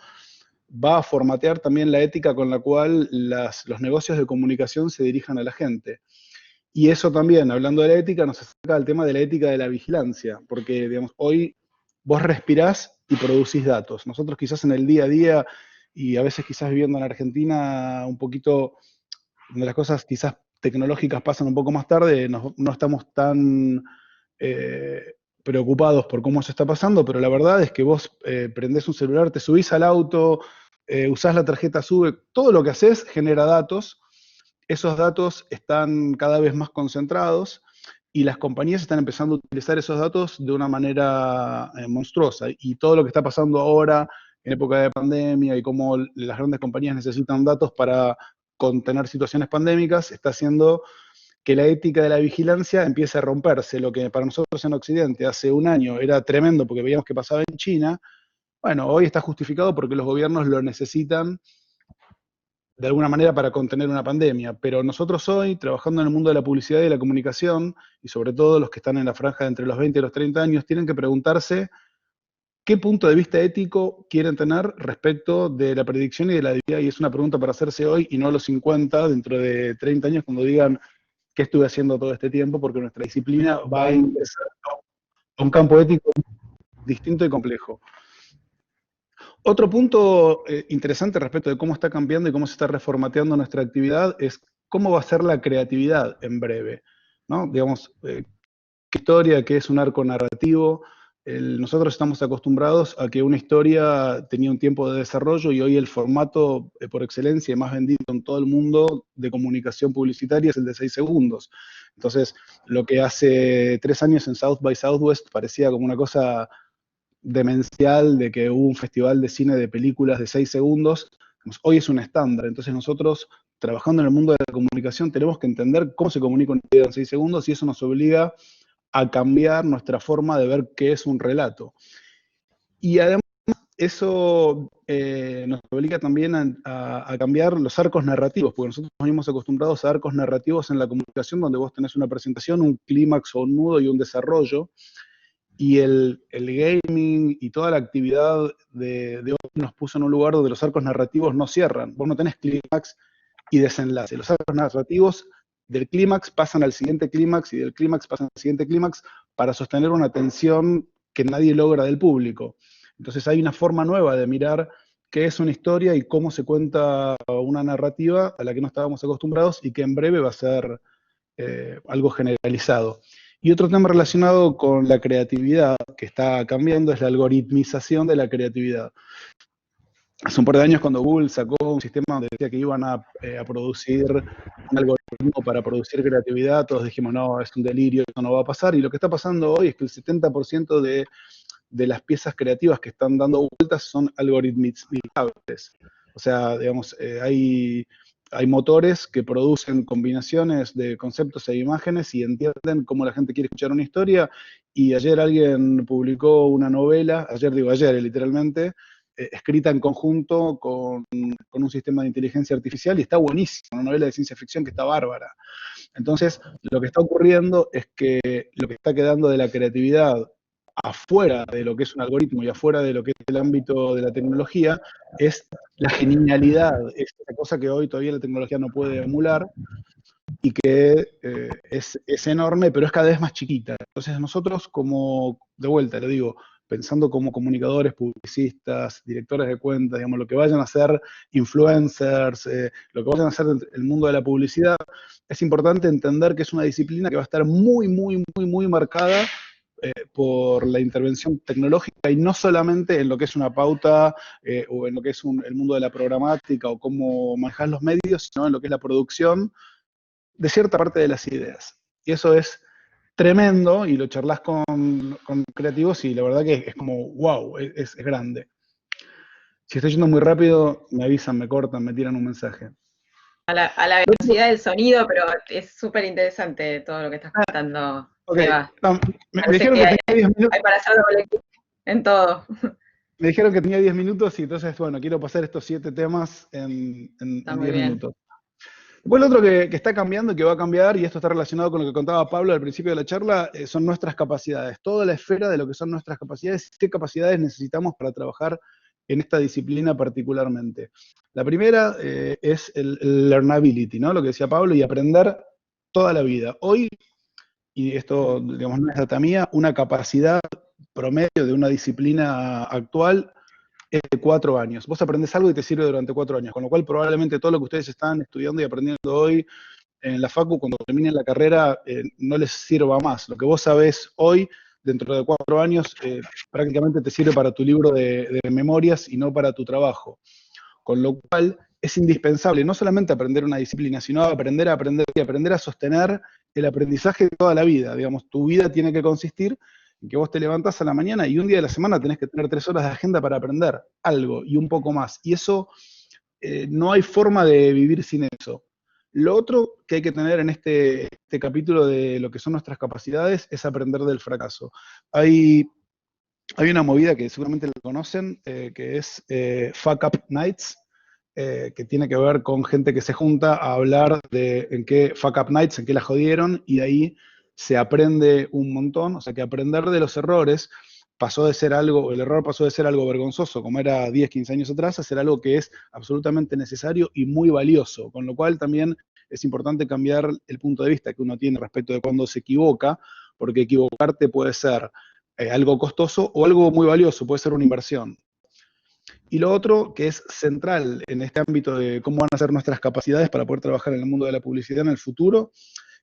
Speaker 5: va a formatear también la ética con la cual los negocios de comunicación se dirijan a la gente. Y eso también, hablando de la ética, nos acerca al tema de la ética de la vigilancia, porque, digamos, hoy vos respirás y producís datos. Nosotros quizás en el día a día, y a veces quizás viviendo en Argentina un poquito, donde las cosas quizás tecnológicas pasan un poco más tarde, no estamos tan preocupados por cómo se está pasando, pero la verdad es que vos prendés un celular, te subís al auto, usás la tarjeta SUBE, todo lo que haces genera datos. Esos datos están cada vez más concentrados y las compañías están empezando a utilizar esos datos de una manera monstruosa. Y todo lo que está pasando ahora en época de pandemia y cómo las grandes compañías necesitan datos para contener situaciones pandémicas, está haciendo que la ética de la vigilancia empiece a romperse. Lo que para nosotros en Occidente hace un año era tremendo porque veíamos que pasaba en China, bueno, hoy está justificado porque los gobiernos lo necesitan de alguna manera para contener una pandemia, pero nosotros hoy, trabajando en el mundo de la publicidad y de la comunicación, y sobre todo los que están en la franja de entre los 20 y los 30 años, tienen que preguntarse qué punto de vista ético quieren tener respecto de la predicción y de la vida, y es una pregunta para hacerse hoy y no a los 50, dentro de 30 años, cuando digan qué estuve haciendo todo este tiempo, porque nuestra disciplina va a ingresar a un campo ético distinto y complejo. Otro punto interesante respecto de cómo está cambiando y cómo se está reformateando nuestra actividad es cómo va a ser la creatividad en breve, ¿no? Digamos, qué historia, qué es un arco narrativo. Nosotros estamos acostumbrados a que una historia tenía un tiempo de desarrollo y hoy el formato por excelencia y más vendido en todo el mundo de comunicación publicitaria es el de 6 segundos. Entonces, lo que hace 3 años en South by Southwest parecía como una cosa demencial de que hubo un festival de cine de películas de 6 segundos, hoy es un estándar. Entonces nosotros, trabajando en el mundo de la comunicación, tenemos que entender cómo se comunica un video en 6 segundos y eso nos obliga a cambiar nuestra forma de ver qué es un relato. Y además eso nos obliga también a cambiar los arcos narrativos, porque nosotros nos venimos acostumbrados a arcos narrativos en la comunicación donde vos tenés una presentación, un clímax o un nudo y un desarrollo. Y el gaming y toda la actividad de hoy nos puso en un lugar donde los arcos narrativos no cierran. Vos no tenés clímax y desenlace. Los arcos narrativos del clímax pasan al siguiente clímax y del clímax pasan al siguiente clímax para sostener una tensión que nadie logra del público. Entonces hay una forma nueva de mirar qué es una historia y cómo se cuenta una narrativa a la que no estábamos acostumbrados y que en breve va a ser algo generalizado. Y otro tema relacionado con la creatividad que está cambiando es la algoritmización de la creatividad. Hace un par de años cuando Google sacó un sistema donde decía que iban a producir un algoritmo para producir creatividad, todos dijimos, no, es un delirio, eso no va a pasar. Y lo que está pasando hoy es que el 70% de las piezas creativas que están dando vueltas son algoritmizables. O sea, digamos, hay motores que producen combinaciones de conceptos e imágenes y entienden cómo la gente quiere escuchar una historia. Y ayer alguien publicó una novela, ayer literalmente, escrita en conjunto con un sistema de inteligencia artificial y está buenísima, una novela de ciencia ficción que está bárbara. Entonces, lo que está ocurriendo es que lo que está quedando de la creatividad afuera de lo que es un algoritmo y afuera de lo que es el ámbito de la tecnología, es la genialidad, es esa cosa que hoy todavía la tecnología no puede emular, y que es enorme, pero es cada vez más chiquita. Entonces nosotros como, de vuelta, lo digo, pensando como comunicadores, publicistas, directores de cuentas, digamos, lo que vayan a ser influencers, lo que vayan a hacer el mundo de la publicidad, es importante entender que es una disciplina que va a estar muy, muy, muy, muy marcada por la intervención tecnológica y no solamente en lo que es una pauta o en lo que es el mundo de la programática o cómo manejar los medios, sino en lo que es la producción de cierta parte de las ideas. Y eso es tremendo y lo charlas con creativos y la verdad que es como, wow, es grande. Si estoy yendo muy rápido, me avisan, me cortan, me tiran un mensaje.
Speaker 1: A la velocidad del sonido, pero es súper interesante todo lo que estás contando,
Speaker 5: Ok,
Speaker 1: Seba.
Speaker 5: no, me
Speaker 1: Parece
Speaker 5: dijeron que tenía 10 minutos.
Speaker 1: hay para hacer doble clic en todo.
Speaker 5: Me dijeron que tenía 10 minutos y entonces, bueno, quiero pasar estos 7 temas en
Speaker 1: Está
Speaker 5: 10
Speaker 1: muy bien.
Speaker 5: minutos. Después lo otro que está cambiando y que va a cambiar, y esto está relacionado con lo que contaba Pablo al principio de la charla, son nuestras capacidades. Toda la esfera de lo que son nuestras capacidades, qué capacidades necesitamos para trabajar en esta disciplina particularmente. La primera es el learnability, ¿no? Lo que decía Pablo, y aprender toda la vida. Hoy, y esto, digamos, no es data mía, una capacidad promedio de una disciplina actual es de 4 años. Vos aprendés algo y te sirve durante 4 años, con lo cual probablemente todo lo que ustedes están estudiando y aprendiendo hoy en la facu, cuando terminen la carrera, no les sirva más. Lo que vos sabés hoy, dentro de 4 años, prácticamente te sirve para tu libro de memorias y no para tu trabajo. Con lo cual, es indispensable no solamente aprender una disciplina, sino aprender a aprender y aprender a sostener el aprendizaje de toda la vida. Digamos, tu vida tiene que consistir en que vos te levantás a la mañana y un día de la semana tenés que tener 3 horas de agenda para aprender algo y un poco más. Y eso no hay forma de vivir sin eso. Lo otro que hay que tener en este capítulo de lo que son nuestras capacidades es aprender del fracaso. Hay una movida que seguramente la conocen, que es Fuck Up Nights, que tiene que ver con gente que se junta a hablar de en qué Fuck Up Nights, en qué la jodieron, y de ahí se aprende un montón. O sea que aprender de los errores pasó de ser algo, el error pasó de ser algo vergonzoso, como era 10, 15 años atrás, a ser algo que es absolutamente necesario y muy valioso, con lo cual también es importante cambiar el punto de vista que uno tiene respecto de cuando se equivoca, porque equivocarte puede ser algo costoso o algo muy valioso, puede ser una inversión. Y lo otro que es central en este ámbito de cómo van a ser nuestras capacidades para poder trabajar en el mundo de la publicidad en el futuro,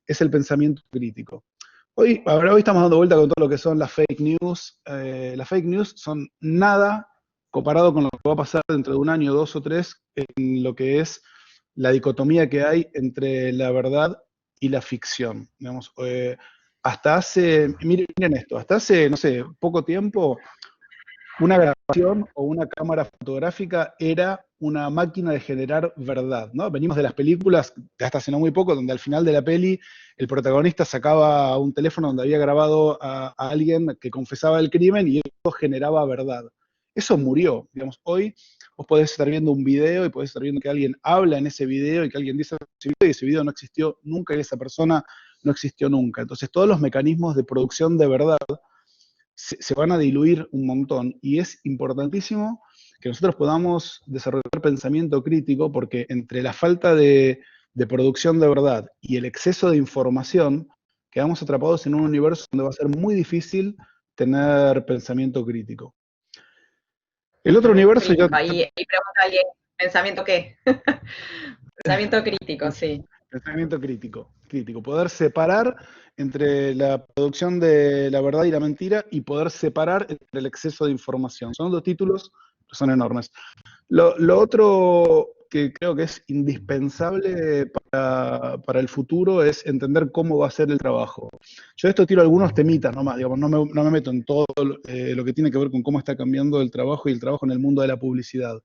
Speaker 5: es el pensamiento crítico. Hoy estamos dando vuelta con todo lo que son las fake news. Las fake news son nada comparado con lo que va a pasar dentro de un año, 2 o 3, en lo que es la dicotomía que hay entre la verdad y la ficción. Digamos, miren esto, hasta hace, no sé, poco tiempo, una grabación o una cámara fotográfica era una máquina de generar verdad, ¿no? Venimos de las películas, de hasta hace no muy poco, donde al final de la peli el protagonista sacaba un teléfono donde había grabado a alguien que confesaba el crimen y eso generaba verdad. Eso murió, digamos, hoy vos podés estar viendo un video y podés estar viendo que alguien habla en ese video y que alguien dice ese video y ese video no existió nunca y esa persona no existió nunca. Entonces todos los mecanismos de producción de verdad se van a diluir un montón y es importantísimo que nosotros podamos desarrollar pensamiento crítico porque entre la falta de producción de verdad y el exceso de información, quedamos atrapados en un universo donde va a ser muy difícil tener pensamiento crítico. El otro universo ya...
Speaker 1: Y pregunta a alguien, ¿pensamiento qué? Pensamiento crítico, sí.
Speaker 5: Pensamiento crítico, poder separar entre la producción de la verdad y la mentira y poder separar entre el exceso de información. Son 2 títulos que son enormes. Lo otro que creo que es indispensable para el futuro es entender cómo va a ser el trabajo. Yo de esto tiro algunos temitas nomás, digamos, no me meto en todo lo que tiene que ver con cómo está cambiando el trabajo y el trabajo en el mundo de la publicidad.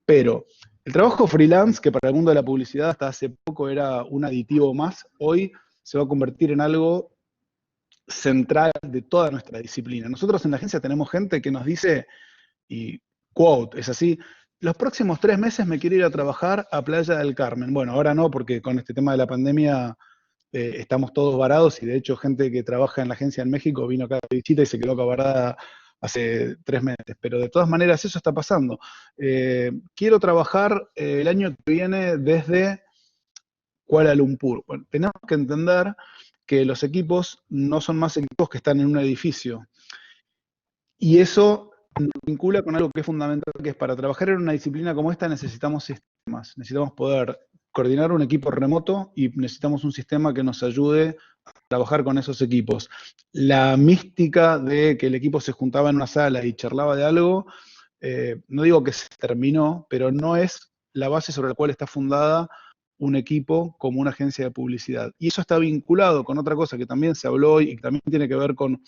Speaker 5: Pero el trabajo freelance, que para el mundo de la publicidad hasta hace poco era un aditivo más, hoy se va a convertir en algo central de toda nuestra disciplina. Nosotros en la agencia tenemos gente que nos dice, y quote, es así, los próximos 3 meses me quiero ir a trabajar a Playa del Carmen. Bueno, ahora no, porque con este tema de la pandemia estamos todos varados y de hecho gente que trabaja en la agencia en México vino acá de visita y se quedó acá varada hace 3 meses, pero de todas maneras eso está pasando. Quiero trabajar el año que viene desde Kuala Lumpur. Bueno, tenemos que entender que los equipos no son más equipos que están en un edificio. Y eso nos vincula con algo que es fundamental, que es para trabajar en una disciplina como esta necesitamos sistemas, necesitamos poder coordinar un equipo remoto y necesitamos un sistema que nos ayude a trabajar con esos equipos. La mística de que el equipo se juntaba en una sala y charlaba de algo, no digo que se terminó, pero no es la base sobre la cual está fundada un equipo como una agencia de publicidad. Y eso está vinculado con otra cosa que también se habló hoy y que también tiene que ver con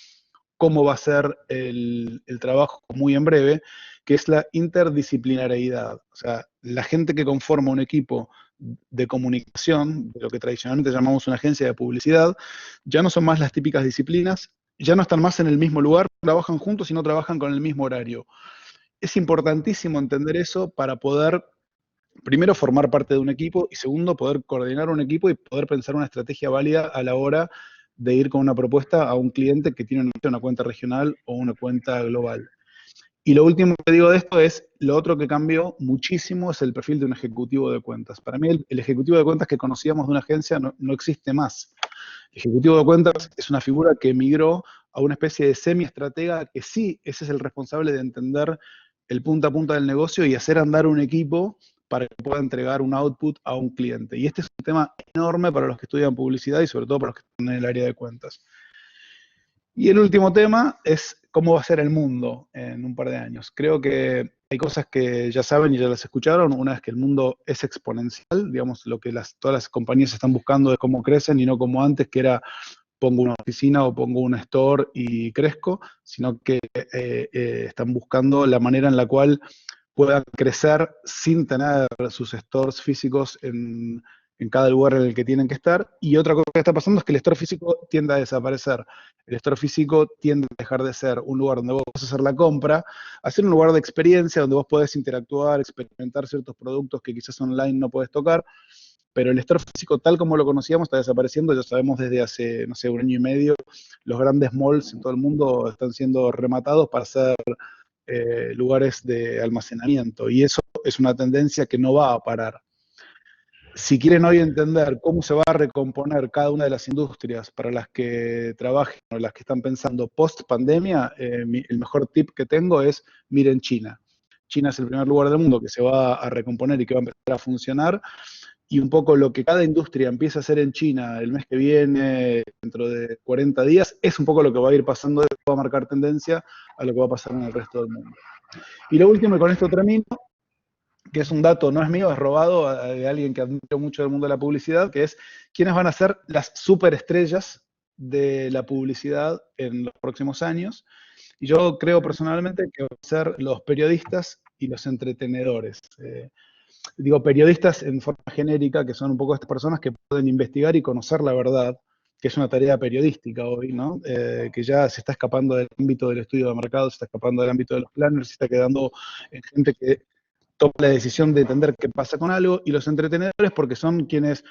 Speaker 5: cómo va a ser el trabajo muy en breve, que es la interdisciplinariedad. O sea, la gente que conforma un equipo de comunicación, de lo que tradicionalmente llamamos una agencia de publicidad, ya no son más las típicas disciplinas, ya no están más en el mismo lugar, trabajan juntos y no trabajan con el mismo horario. Es importantísimo entender eso para poder, primero, formar parte de un equipo y segundo, poder coordinar un equipo y poder pensar una estrategia válida a la hora de ir con una propuesta a un cliente que tiene una cuenta regional o una cuenta global. Y lo último que digo de esto es, lo otro que cambió muchísimo es el perfil de un ejecutivo de cuentas. Para mí el ejecutivo de cuentas que conocíamos de una agencia no existe más. El ejecutivo de cuentas es una figura que emigró a una especie de semi-estratega que sí, ese es el responsable de entender el punta a punta del negocio y hacer andar un equipo para que pueda entregar un output a un cliente. Y este es un tema enorme para los que estudian publicidad y sobre todo para los que están en el área de cuentas. Y el último tema es cómo va a ser el mundo en un par de años. Creo que hay cosas que ya saben y ya las escucharon. Una es que el mundo es exponencial, digamos, lo que todas las compañías están buscando es cómo crecen y no como antes, que era pongo una oficina o pongo un store y crezco, sino que están buscando la manera en la cual puedan crecer sin tener sus stores físicos en cada lugar en el que tienen que estar. Y otra cosa que está pasando es que el store físico tiende a desaparecer. El store físico tiende a dejar de ser un lugar donde vos vas a hacer la compra, a ser un lugar de experiencia donde vos podés interactuar, experimentar ciertos productos que quizás online no podés tocar. Pero el store físico tal como lo conocíamos está desapareciendo, ya sabemos desde hace, no sé, un año y medio, los grandes malls en todo el mundo están siendo rematados para ser lugares de almacenamiento, y eso es una tendencia que no va a parar. Si quieren hoy entender cómo se va a recomponer cada una de las industrias para las que trabajen o las que están pensando post pandemia, el mejor tip que tengo es miren China. China es el primer lugar del mundo que se va a recomponer y que va a empezar a funcionar. Y un poco lo que cada industria empieza a hacer en China el mes que viene, dentro de 40 días, es un poco lo que va a ir pasando, va a marcar tendencia a lo que va a pasar en el resto del mundo. Y lo último, y con esto termino, que es un dato, no es mío, es robado de alguien que admiro mucho del mundo de la publicidad, que es quiénes van a ser las superestrellas de la publicidad en los próximos años. Y yo creo personalmente que van a ser los periodistas y los entretenedores. Digo periodistas en forma genérica, que son un poco estas personas que pueden investigar y conocer la verdad, que es una tarea periodística hoy, ¿no? Que ya se está escapando del ámbito del estudio de mercado, se está escapando del ámbito de los planners, se está quedando en gente que toma la decisión de entender qué pasa con algo, y los entretenedores porque son quienes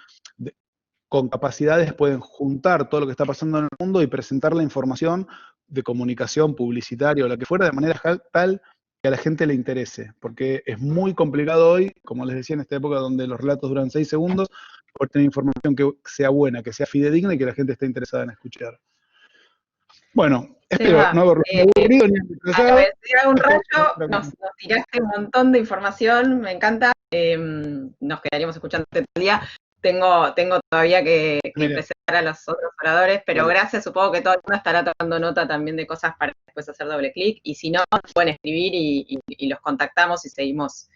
Speaker 5: con capacidades pueden juntar todo lo que está pasando en el mundo y presentar la información de comunicación publicitaria o la que fuera de manera tal que a la gente le interese, porque es muy complicado hoy, como les decía, en esta época donde los relatos duran 6 segundos, poder tener información que sea buena, que sea fidedigna y que la gente esté interesada en escuchar. Bueno, espero no haberlo aburrido ni empezado.
Speaker 1: Agradecer un rayo, nos tiraste un montón de información, me encanta, nos quedaríamos escuchando todo el día. Tengo todavía que presentar a los otros oradores, pero gracias, supongo que todo el mundo estará tomando nota también de cosas para después hacer doble clic, y si no, pueden escribir y los contactamos y seguimos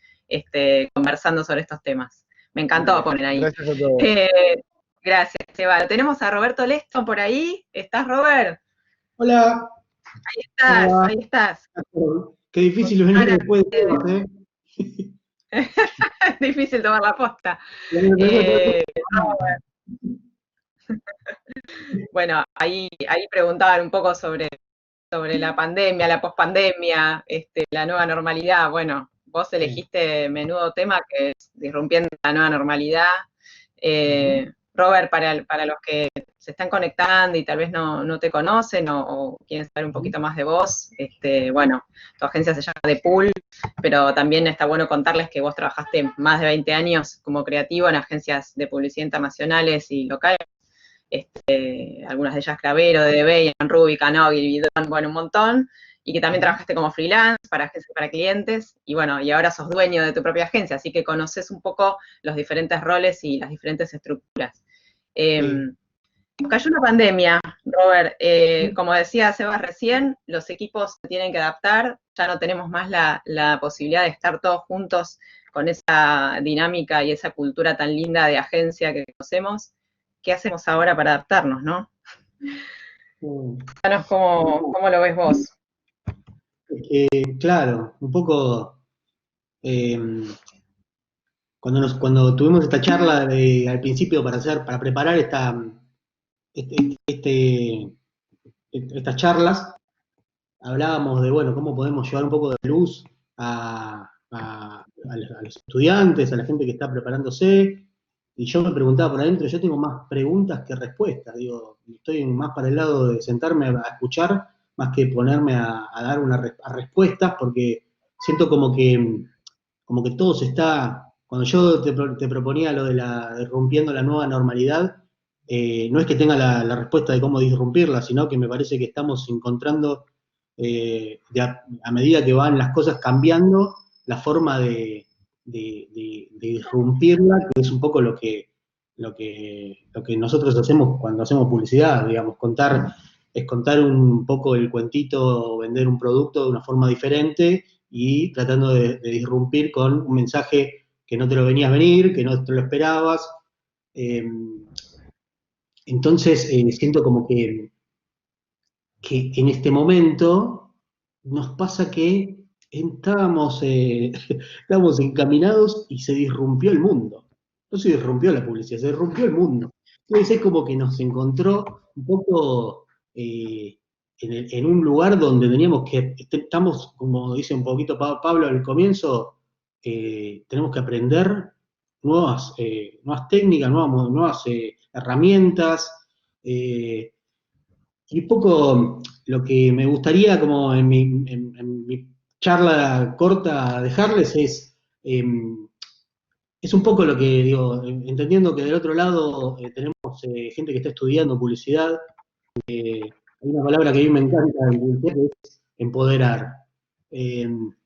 Speaker 1: conversando sobre estos temas. Me encantó poner ahí.
Speaker 5: Gracias a todos.
Speaker 1: Gracias, Seba. Tenemos a Roberto Leston por ahí. ¿Estás, Robert?
Speaker 6: Hola.
Speaker 1: Ahí estás,
Speaker 6: hola.
Speaker 1: ahí estás.
Speaker 6: Qué difícil es venir después de todos, ¿eh?
Speaker 1: Es difícil tomar la posta. Bueno, ahí preguntaban un poco sobre la pandemia, la pospandemia, la nueva normalidad. Bueno, vos elegiste menudo tema que es Disrumpiendo la Nueva Normalidad. Robert, para los que se están conectando y tal vez no te conocen o quieren saber un poquito más de vos, bueno, tu agencia se llama The Pool, pero también está bueno contarles que vos trabajaste más de 20 años como creativo en agencias de publicidad internacionales y locales, algunas de ellas Clavero, DDB, Ruby, Canogui, Bidón, bueno, un montón, y que también trabajaste como freelance para agencias para clientes, y bueno, y ahora sos dueño de tu propia agencia, así que conoces un poco los diferentes roles y las diferentes estructuras. Cayó una pandemia, Robert, como decía Sebas recién, los equipos se tienen que adaptar, ya no tenemos más la posibilidad de estar todos juntos con esa dinámica y esa cultura tan linda de agencia que conocemos. ¿Qué hacemos ahora para adaptarnos, no? Cuéntanos cómo lo ves vos.
Speaker 6: Claro, un poco cuando tuvimos esta charla al principio para preparar estas charlas, hablábamos de, bueno, cómo podemos llevar un poco de luz a los estudiantes, a la gente que está preparándose, y yo me preguntaba por adentro, yo tengo más preguntas que respuestas, digo, estoy más para el lado de sentarme a escuchar, más que ponerme a dar a respuestas, porque siento como que todo se está, cuando yo te proponía lo de rompiendo la nueva normalidad, no es que tenga la respuesta de cómo disrumpirla, sino que me parece que estamos encontrando, a medida que van las cosas cambiando, la forma de disrumpirla, que es un poco lo que nosotros hacemos cuando hacemos publicidad, digamos, contar un poco el cuentito, vender un producto de una forma diferente y tratando de disrumpir con un mensaje que no te lo venías venir, que no te lo esperabas. Entonces, siento como que en este momento nos pasa que estábamos encaminados y se disrumpió el mundo. No se disrumpió la publicidad, se disrumpió el mundo. Entonces es como que nos encontró un poco en un lugar donde teníamos que, estamos, como dice un poquito Pablo al comienzo, tenemos que aprender nuevas técnicas, nuevas herramientas, y un poco lo que me gustaría, como en mi charla corta, dejarles es un poco lo que digo, entendiendo que del otro lado tenemos gente que está estudiando publicidad. Hay una palabra que a mí me encanta en publicidad, que es empoderar.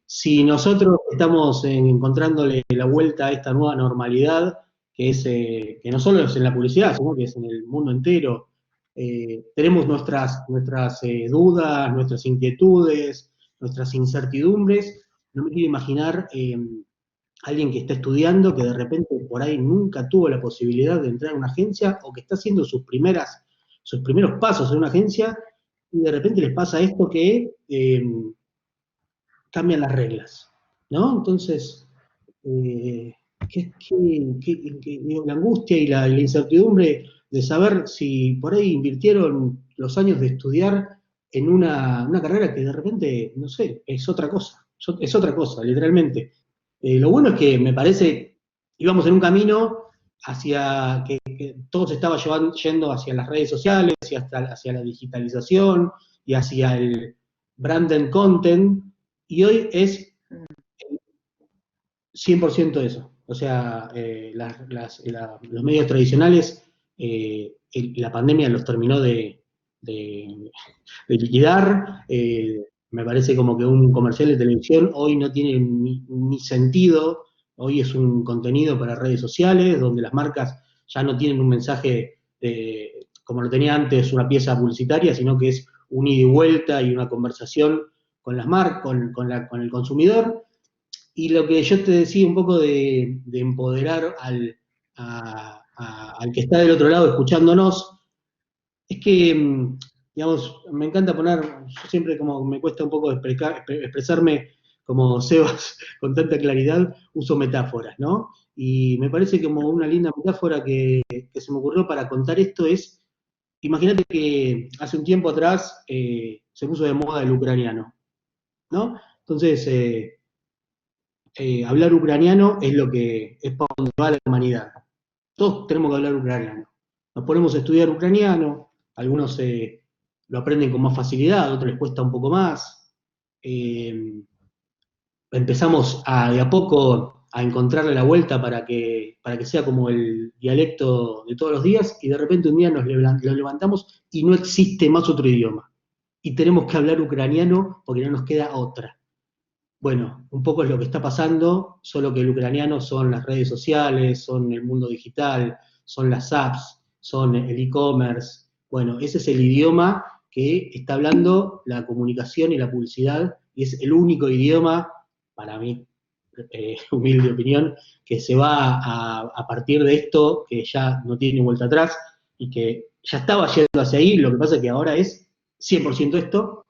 Speaker 6: Si nosotros estamos encontrándole la vuelta a esta nueva normalidad, que no solo es en la publicidad, sino que es en el mundo entero, tenemos nuestras dudas, nuestras inquietudes, nuestras incertidumbres. No me quiero imaginar alguien que está estudiando, que de repente por ahí nunca tuvo la posibilidad de entrar a una agencia o que está haciendo sus primeros pasos en una agencia y de repente les pasa esto que cambian las reglas, ¿no? Entonces, la angustia y la incertidumbre de saber si por ahí invirtieron los años de estudiar en una carrera que de repente, no sé, es otra cosa, literalmente. Lo bueno es que me parece, íbamos en un camino hacia que todo se estaba yendo hacia las redes sociales, hacia la digitalización y hacia el branded content, y hoy es 100% eso. O sea, los medios tradicionales, la pandemia los terminó de liquidar. Me parece como que un comercial de televisión hoy no tiene ni sentido. Hoy es un contenido para redes sociales, donde las marcas ya no tienen un mensaje como lo tenía antes, una pieza publicitaria, sino que es un ida y vuelta y una conversación con las marcas, con el consumidor. Y lo que yo te decía un poco de empoderar al que está del otro lado escuchándonos, es que, digamos, me encanta yo siempre como me cuesta un poco expresarme como Sebas con tanta claridad, uso metáforas, ¿no? Y me parece como una linda metáfora que se me ocurrió para contar esto es, imagínate que hace un tiempo atrás se puso de moda el ucraniano, ¿no? Entonces, hablar ucraniano es para donde va la humanidad. Todos tenemos que hablar ucraniano. nos ponemos a estudiar ucraniano, algunos lo aprenden con más facilidad, a otros les cuesta un poco más. Empezamos de a poco a encontrarle la vuelta para que sea como el dialecto de todos los días, y de repente un día lo levantamos y no existe más otro idioma. Y tenemos que hablar ucraniano porque no nos queda otra. Bueno, un poco es lo que está pasando, solo que el ucraniano son las redes sociales, son el mundo digital, son las apps, son el e-commerce. Bueno, ese es el idioma que está hablando la comunicación y la publicidad, y es el único idioma, para mí, humilde opinión, que se va a partir de esto, que ya no tiene vuelta atrás, y que ya estaba yendo hacia ahí, lo que pasa es que ahora es 100% esto.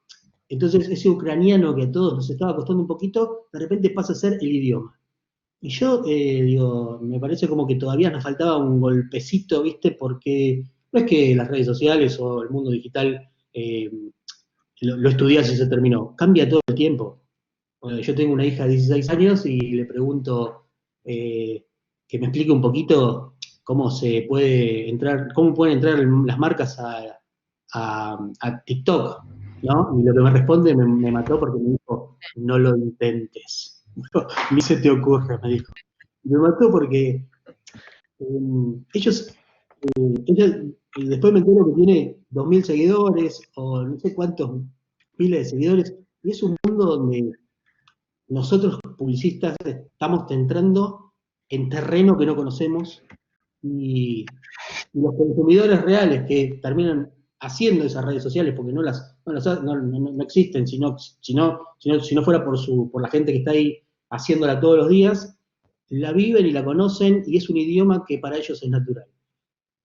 Speaker 6: Entonces ese ucraniano que a todos nos estaba costando un poquito, de repente pasa a ser el idioma. Y yo digo, me parece como que todavía nos faltaba un golpecito, ¿viste? Porque no es que las redes sociales o el mundo digital lo estudias y se terminó, cambia todo el tiempo. Yo tengo una hija de 16 años y le pregunto que me explique un poquito cómo se puede entrar, cómo pueden entrar las marcas a TikTok, ¿no? Y lo que me responde me mató porque me dijo, no lo intentes. Ni se te ocurra, me dijo. Me mató porque ella, después me entero que tiene 2.000 seguidores o no sé cuántos miles de seguidores, y es un mundo donde nosotros publicistas estamos entrando en terreno que no conocemos, y los consumidores reales que terminan haciendo esas redes sociales, porque no existen, si no fuera por la gente que está ahí haciéndola todos los días, la viven y la conocen, y es un idioma que para ellos es natural.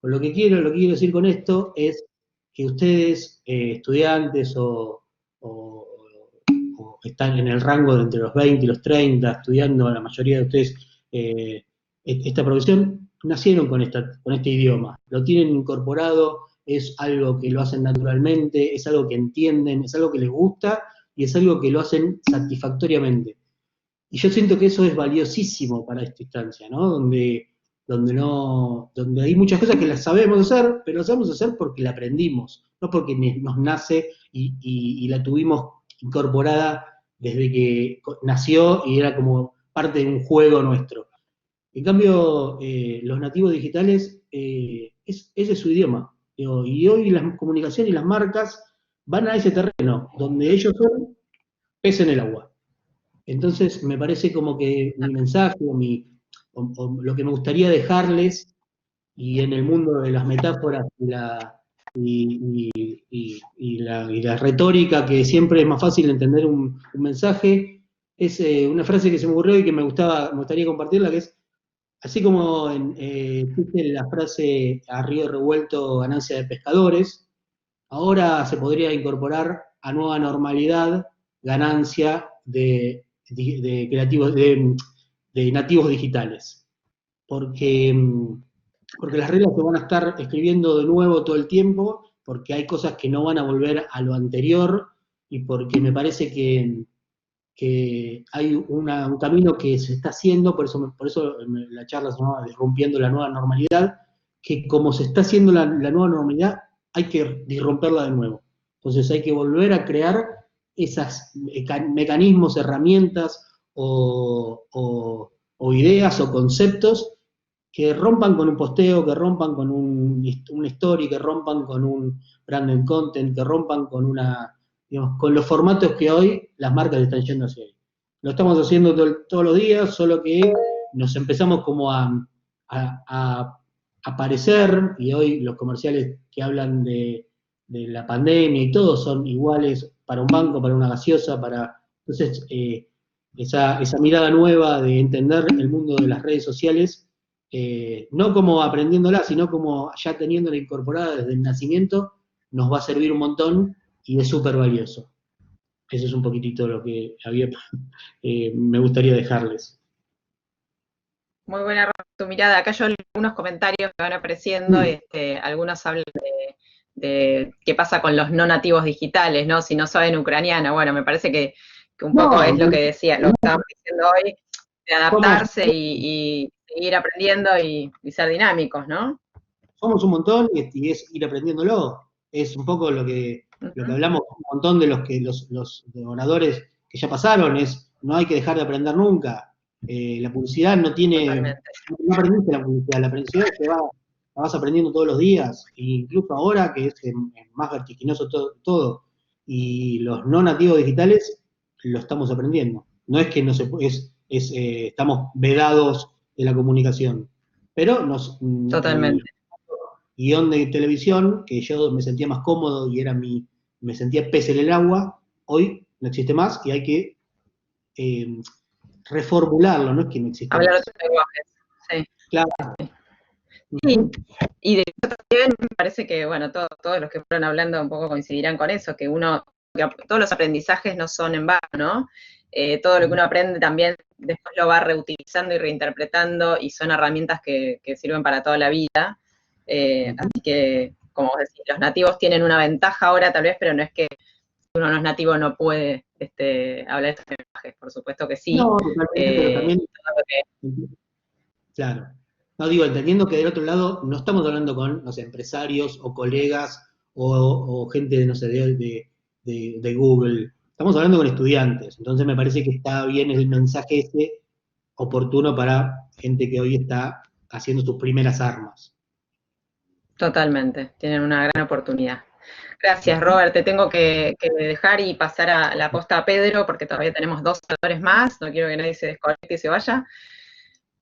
Speaker 6: Lo que quiero decir con esto es que ustedes, estudiantes o están en el rango de entre los 20 y los 30, estudiando, la mayoría de ustedes, esta profesión, nacieron con este idioma, lo tienen incorporado, es algo que lo hacen naturalmente, es algo que entienden, es algo que les gusta, y es algo que lo hacen satisfactoriamente. Y yo siento que eso es valiosísimo para esta instancia, ¿no? Donde hay muchas cosas que las sabemos hacer, pero las sabemos hacer porque la aprendimos, no porque nos nace y la tuvimos incorporada desde que nació y era como parte de un juego nuestro. En cambio, los nativos digitales, ese es su idioma. Digo, y hoy las comunicaciones y las marcas van a ese terreno, donde ellos son pez en el agua. Entonces, me parece como que mi mensaje o lo que me gustaría dejarles, y en el mundo de las metáforas y la retórica, que siempre es más fácil entender un mensaje, es una frase que se me ocurrió y que me gustaría compartirla, que es, así como existe la frase a río revuelto ganancia de pescadores, ahora se podría incorporar a nueva normalidad ganancia de nativos digitales. Porque las reglas se van a estar escribiendo de nuevo todo el tiempo, porque hay cosas que no van a volver a lo anterior, y porque me parece que hay un camino que se está haciendo, por eso la charla se llama Disrumpiendo la Nueva Normalidad, que como se está haciendo la nueva normalidad, hay que disromperla de nuevo. Entonces hay que volver a crear esos mecanismos, herramientas o ideas o conceptos que rompan con un posteo, que rompan con una story, que rompan con un branded content, que rompan con con los formatos que hoy las marcas están yendo hacia ahí. Lo estamos haciendo todos los días, solo que nos empezamos como a aparecer, y hoy los comerciales que hablan de la pandemia y todo son iguales para un banco, para una gaseosa, entonces esa mirada nueva de entender el mundo de las redes sociales, no como aprendiéndola, sino como ya teniéndola incorporada desde el nacimiento, nos va a servir un montón y es súper valioso. Eso es un poquitito lo que me gustaría dejarles.
Speaker 1: Muy buena tu mirada. Acá yo algunos comentarios que van apareciendo, algunos hablan de qué pasa con los no nativos digitales, ¿no? Si no saben ucraniano. Bueno, me parece que un poco es lo que decía, lo que estábamos diciendo hoy, de adaptarse y seguir aprendiendo y ser dinámicos, ¿no?
Speaker 6: somos un montón y es ir aprendiéndolo. Es un poco lo que hablamos un montón de los oradores que ya pasaron, no hay que dejar de aprender nunca. La publicidad no aprendiste la publicidad la vas aprendiendo todos los días, e incluso ahora que es más vertiginoso todo, y los no nativos digitales lo estamos aprendiendo. No es que no se estamos vedados de la comunicación, pero
Speaker 1: Totalmente.
Speaker 6: guión de televisión, que yo me sentía más cómodo y me sentía pez en el agua, hoy no existe más y hay que reformularlo, no es que no existe
Speaker 1: hablar
Speaker 6: más.
Speaker 1: otros lenguajes, sí.
Speaker 6: Claro.
Speaker 1: Sí. Y de hecho también me parece que, bueno, todos los que fueron hablando un poco coincidirán con eso, que todos los aprendizajes no son en vano, ¿no? Todo lo que uno aprende también después lo va reutilizando y reinterpretando y son herramientas que sirven para toda la vida. Así que, como vos decís, los nativos tienen una ventaja ahora tal vez, pero no es que uno no es nativo no puede hablar de estos lenguajes, por supuesto que sí.
Speaker 6: No, totalmente, pero también... Claro. No, digo, entendiendo que del otro lado no estamos hablando con, no sé, empresarios o colegas o gente, no sé, de Google. Estamos hablando con estudiantes. Entonces me parece que está bien el mensaje ese oportuno para gente que hoy está haciendo sus primeras armas.
Speaker 1: Totalmente, tienen una gran oportunidad. Gracias, Robert. Te tengo que dejar y pasar a la posta a Pedro, porque todavía tenemos 2 oradores más. No quiero que nadie se desconecte y se vaya.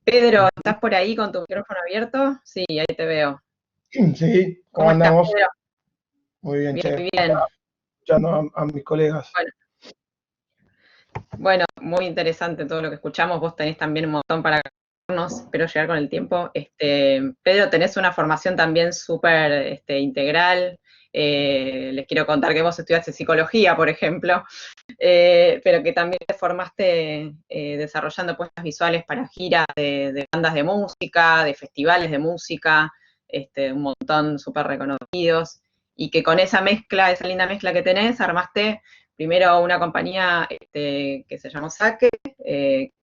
Speaker 1: Pedro, ¿estás por ahí con tu micrófono abierto? Sí, ahí te veo.
Speaker 7: Sí, ¿cómo andamos?
Speaker 1: Estás, Pedro?
Speaker 7: Muy bien, che.
Speaker 1: Muy bien.
Speaker 7: Escuchando a mis colegas.
Speaker 1: Bueno, muy interesante todo lo que escuchamos. Vos tenés también un montón para contarnos, espero llegar con el tiempo. Pedro, tenés una formación también súper integral. Les quiero contar que vos estudiaste psicología, por ejemplo, pero que también te formaste desarrollando puestas visuales para giras de bandas de música, de festivales de música, un montón súper reconocidos, y que con esa mezcla, esa linda mezcla que tenés, armaste primero una compañía que se llamó Saque,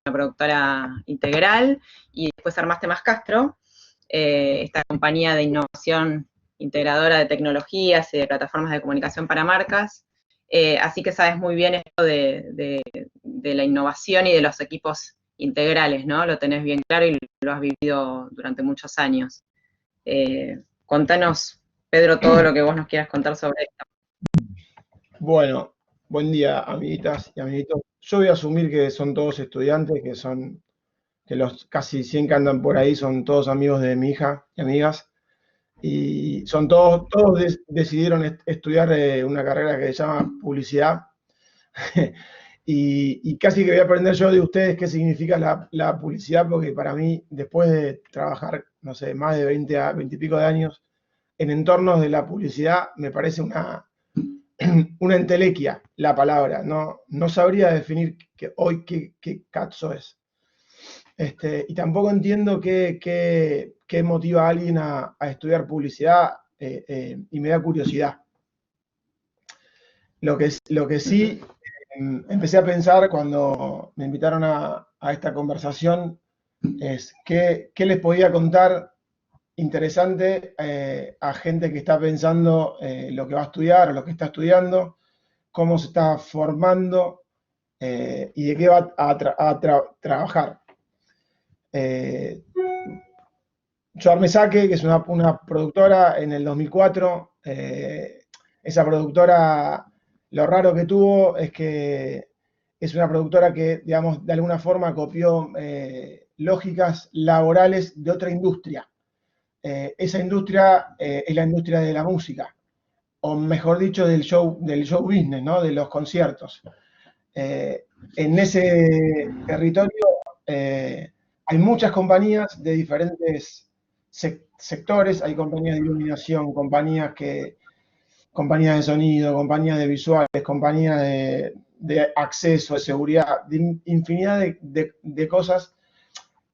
Speaker 1: una productora integral, y después armaste Más Castro, esta compañía de innovación integradora de tecnologías y de plataformas de comunicación para marcas, así que sabes muy bien esto de la innovación y de los equipos integrales, ¿no? Lo tenés bien claro y lo has vivido durante muchos años. Contanos, Pedro, todo lo que vos nos quieras contar sobre esto.
Speaker 7: Bueno, buen día, amiguitas y amiguitos. Yo voy a asumir que son todos estudiantes, que los casi 100 que andan por ahí son todos amigos de mi hija y amigas. Y son todos decidieron estudiar una carrera que se llama publicidad. y casi que voy a aprender yo de ustedes qué significa la publicidad, porque para mí, después de trabajar, no sé, más de 20 y pico de años en entornos de la publicidad, me parece una entelequia la palabra. No sabría definir hoy qué cazzo es. Y tampoco entiendo qué motiva a alguien a estudiar publicidad, y me da curiosidad. Lo que sí empecé a pensar cuando me invitaron a esta conversación es qué les podía contar interesante a gente que está pensando lo que va a estudiar o lo que está estudiando, cómo se está formando y de qué va a trabajar. Yo armé Saque, que es una productora en el 2004. Esa productora, lo raro que tuvo es que es una productora que, digamos, de alguna forma copió lógicas laborales de otra industria. Esa industria es la industria de la música, o mejor dicho, del show business, ¿no? De los conciertos. En ese territorio hay muchas compañías de diferentes sectores, hay compañías de iluminación, compañías de sonido, compañías de visuales, compañías de acceso, de seguridad, de infinidad de cosas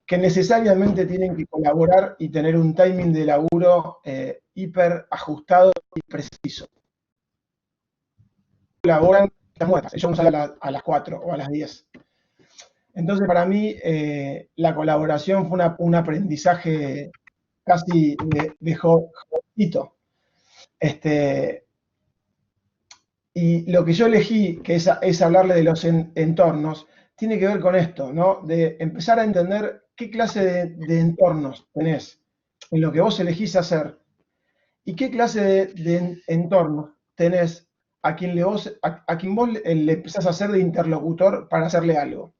Speaker 7: que necesariamente tienen que colaborar y tener un timing de laburo hiper ajustado y preciso. Colaboran, están muertas, ellos no salen a las 4 o a las 10. Entonces, para mí, la colaboración fue un aprendizaje casi de jovencito. Y lo que yo elegí, que es hablarle de los entornos, tiene que ver con esto, ¿no? De empezar a entender qué clase de entornos tenés en lo que vos elegís hacer y qué clase de entornos tenés a quien vos le empezás a hacer de interlocutor para hacerle algo.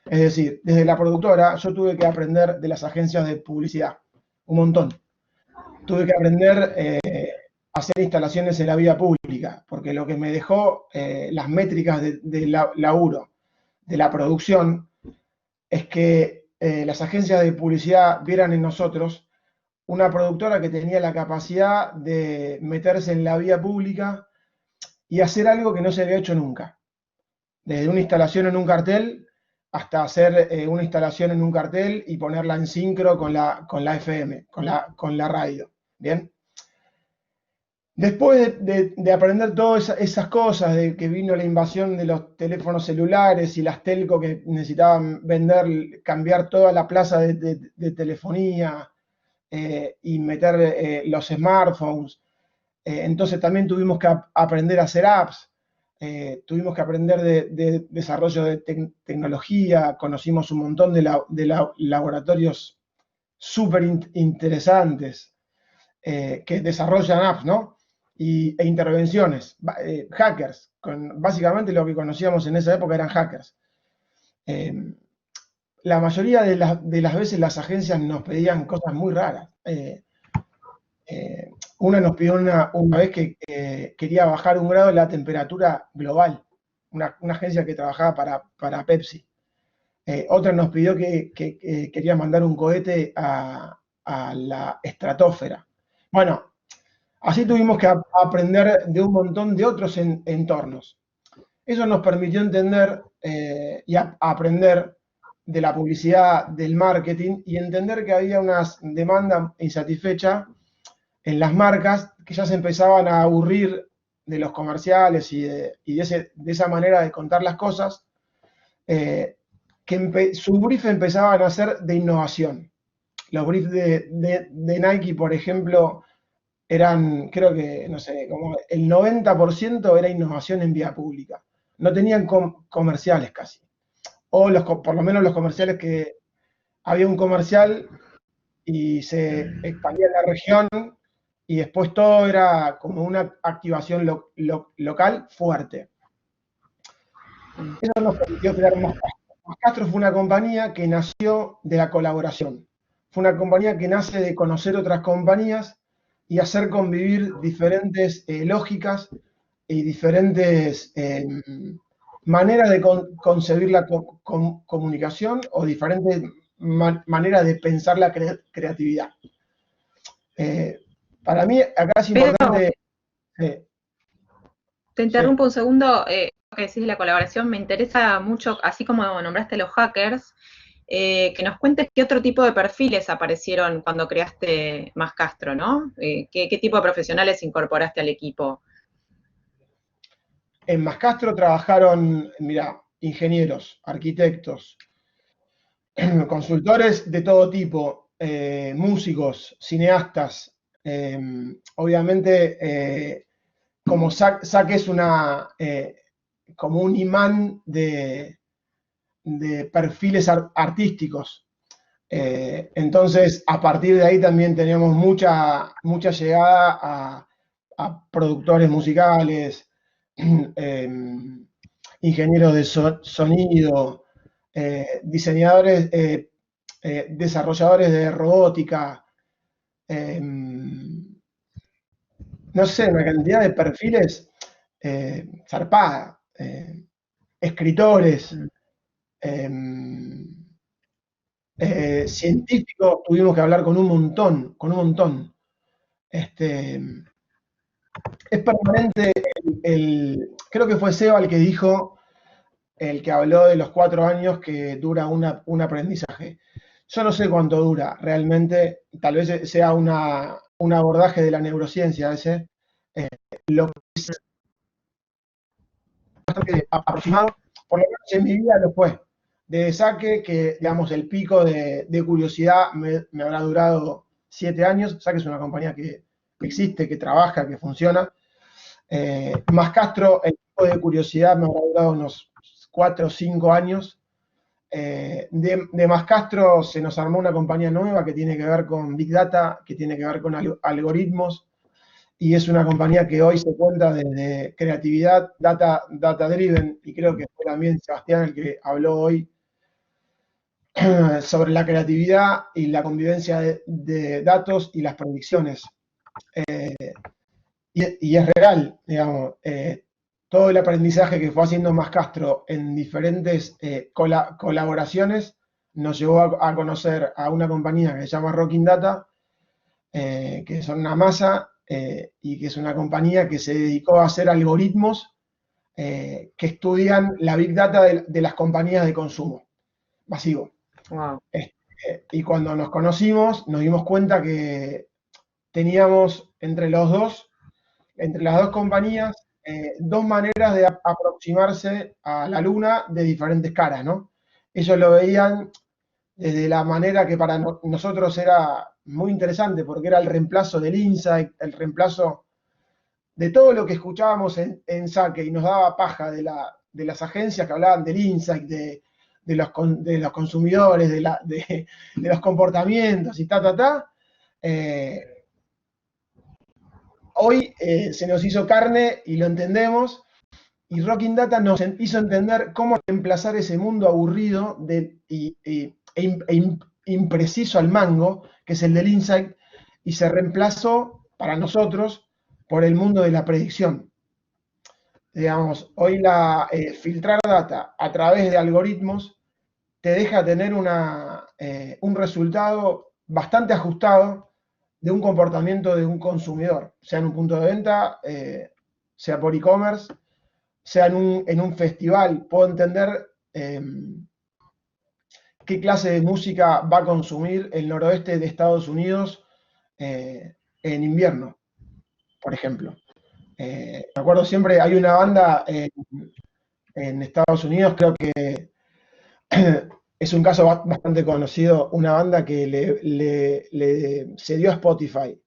Speaker 7: Es decir, desde la productora yo tuve que aprender de las agencias de publicidad, un montón. Tuve que aprender a hacer instalaciones en la vía pública, porque lo que me dejó las métricas de laburo de la producción es que las agencias de publicidad vieran en nosotros una productora que tenía la capacidad de meterse en la vía pública y hacer algo que no se había hecho nunca. Desde una instalación en un cartel hasta hacer una instalación en un cartel y ponerla en sincro con la FM, con la radio. ¿Bien? Después de aprender todas esas cosas, de que vino la invasión de los teléfonos celulares y las telco que necesitaban cambiar toda la plaza de telefonía y meter los smartphones, entonces también tuvimos que aprender a hacer apps, tuvimos que aprender de desarrollo de tecnología, conocimos un montón de laboratorios súper interesantes que desarrollan apps, ¿no? E intervenciones, hackers, básicamente lo que conocíamos en esa época eran hackers. La mayoría de las veces las agencias nos pedían cosas muy raras. Una nos pidió una vez que quería bajar un grado la temperatura global, una agencia que trabajaba para Pepsi. Otra nos pidió que quería mandar un cohete a la estratosfera. Bueno, así tuvimos que aprender de un montón de otros entornos. Eso nos permitió entender y aprender de la publicidad, del marketing, y entender que había una demanda insatisfecha en las marcas que ya se empezaban a aburrir de los comerciales y de esa manera de contar las cosas, que sus briefs empezaban a ser de innovación. Los briefs de Nike, por ejemplo, eran, creo que, no sé, como el 90% era innovación en vía pública. No tenían comerciales casi. O por lo menos los comerciales que había un comercial y se expandía en la región y después todo era como una activación local fuerte. Eso nos permitió crear Mascastro. Mascastro fue una compañía que nació de la colaboración. Fue una compañía que nace de conocer otras compañías y hacer convivir diferentes lógicas y diferentes maneras de concebir la comunicación o diferentes maneras de pensar la creatividad. Para mí acá es importante...
Speaker 1: Te interrumpo un segundo, lo que decís de la colaboración me interesa mucho, así como nombraste los hackers, que nos cuentes qué otro tipo de perfiles aparecieron cuando creaste Mascastro, ¿no? ¿Qué tipo de profesionales incorporaste al equipo?
Speaker 7: En Mascastro trabajaron, mira, ingenieros, arquitectos, consultores de todo tipo, músicos, cineastas. Obviamente, como SAC es como un imán de perfiles artísticos. Entonces, a partir de ahí también teníamos mucha llegada a productores musicales, ingenieros de sonido, diseñadores, desarrolladores de robótica, no sé, una cantidad de perfiles zarpada, escritores, científicos, tuvimos que hablar con un montón. Es permanente, creo que fue Seba el que dijo, el que habló de los 4 años que dura un aprendizaje. Yo no sé cuánto dura realmente, tal vez sea un abordaje de la neurociencia ese, lo que es bastante aproximado, por lo menos en mi vida lo fue. De saque que, digamos, el pico de curiosidad me habrá durado 7 años, o sea que es una compañía que existe, que trabaja, que funciona. Mascastro, el tipo de curiosidad me habrá durado unos 4 o 5 años. De Mascastro se nos armó una compañía nueva que tiene que ver con Big Data, que tiene que ver con algoritmos, y es una compañía que hoy se cuenta desde creatividad, data driven, y creo que fue también Sebastián el que habló hoy sobre la creatividad y la convivencia de datos y las predicciones. Y es real, digamos, todo el aprendizaje que fue haciendo Mascastro en diferentes colaboraciones nos llevó a conocer a una compañía que se llama Rocking Data, que son una masa, y que es una compañía que se dedicó a hacer algoritmos que estudian la Big Data de las compañías de consumo masivo.
Speaker 1: Wow.
Speaker 7: Y cuando nos conocimos, nos dimos cuenta que teníamos entre las dos compañías, dos maneras de aproximarse a la luna de diferentes caras, ¿no? Ellos lo veían desde la manera que para nosotros era muy interesante, porque era el reemplazo del insight, el reemplazo de todo lo que escuchábamos en Saque, y nos daba paja de las agencias que hablaban del insight, de los consumidores, de los comportamientos y hoy se nos hizo carne y lo entendemos, y Rocking Data nos hizo entender cómo reemplazar ese mundo aburrido e impreciso al mango, que es el del insight, y se reemplazó para nosotros por el mundo de la predicción. Digamos, hoy filtrar data a través de algoritmos te deja tener un resultado bastante ajustado de un comportamiento de un consumidor, sea en un punto de venta, sea por e-commerce, sea en un festival. Puedo entender qué clase de música va a consumir el noroeste de Estados Unidos en invierno, por ejemplo. Me acuerdo siempre, hay una banda en Estados Unidos, creo que es un caso bastante conocido, una banda que le cedió a Spotify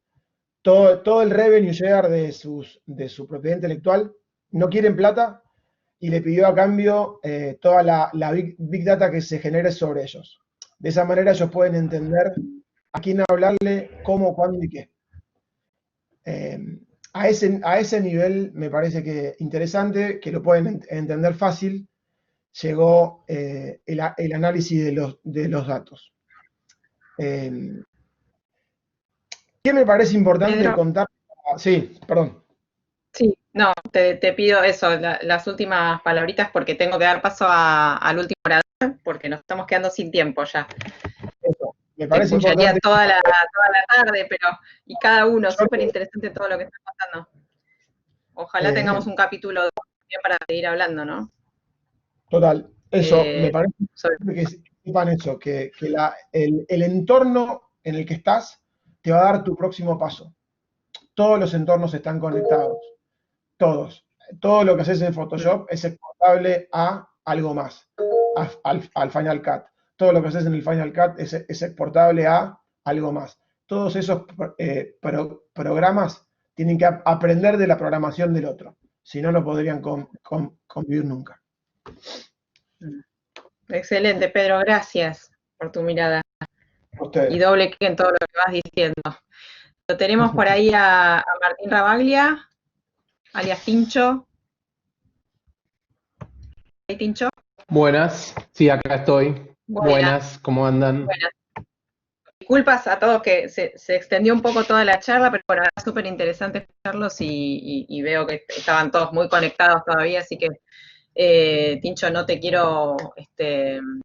Speaker 7: todo el revenue share de su propiedad intelectual, no quieren plata, y le pidió a cambio toda la big data que se genere sobre ellos. De esa manera ellos pueden entender a quién hablarle, cómo, cuándo y qué. A ese nivel me parece que interesante, que lo pueden entender fácil, llegó el análisis de los datos. ¿Qué me parece importante
Speaker 1: Pedro,
Speaker 7: contar? Sí, perdón.
Speaker 1: sí, no, te pido eso, las últimas palabritas, porque tengo que dar paso al último orador, porque nos estamos quedando sin tiempo ya.
Speaker 7: Eso, me
Speaker 1: Te
Speaker 7: parece
Speaker 1: escucharía
Speaker 7: importante.
Speaker 1: toda la tarde, y cada uno, súper interesante todo lo que está pasando. Ojalá tengamos un capítulo para seguir hablando, ¿no?
Speaker 7: Total, eso, me parece
Speaker 1: sobre-
Speaker 7: que sepan eso, que el entorno en el que estás te va a dar tu próximo paso. Todos los entornos están conectados, todos. Todo lo que haces en Photoshop es exportable a algo más, al Final Cut. Todo lo que haces en el Final Cut es exportable a algo más. Todos esos programas tienen que aprender de la programación del otro, si no, no podrían convivir nunca.
Speaker 1: Excelente, Pedro, gracias por tu mirada.
Speaker 7: Ustedes.
Speaker 1: Y doble clic en todo lo que vas diciendo. Lo tenemos por ahí a Martín Rabaglia, alias Tincho. ¿Ahí, Tincho?
Speaker 8: Buenas, sí, acá estoy. Buenas, ¿cómo andan?
Speaker 1: Buenas. Disculpas a todos que se extendió un poco toda la charla, pero bueno, era súper interesante escucharlos y veo que estaban todos muy conectados todavía, así que Tincho, no te quiero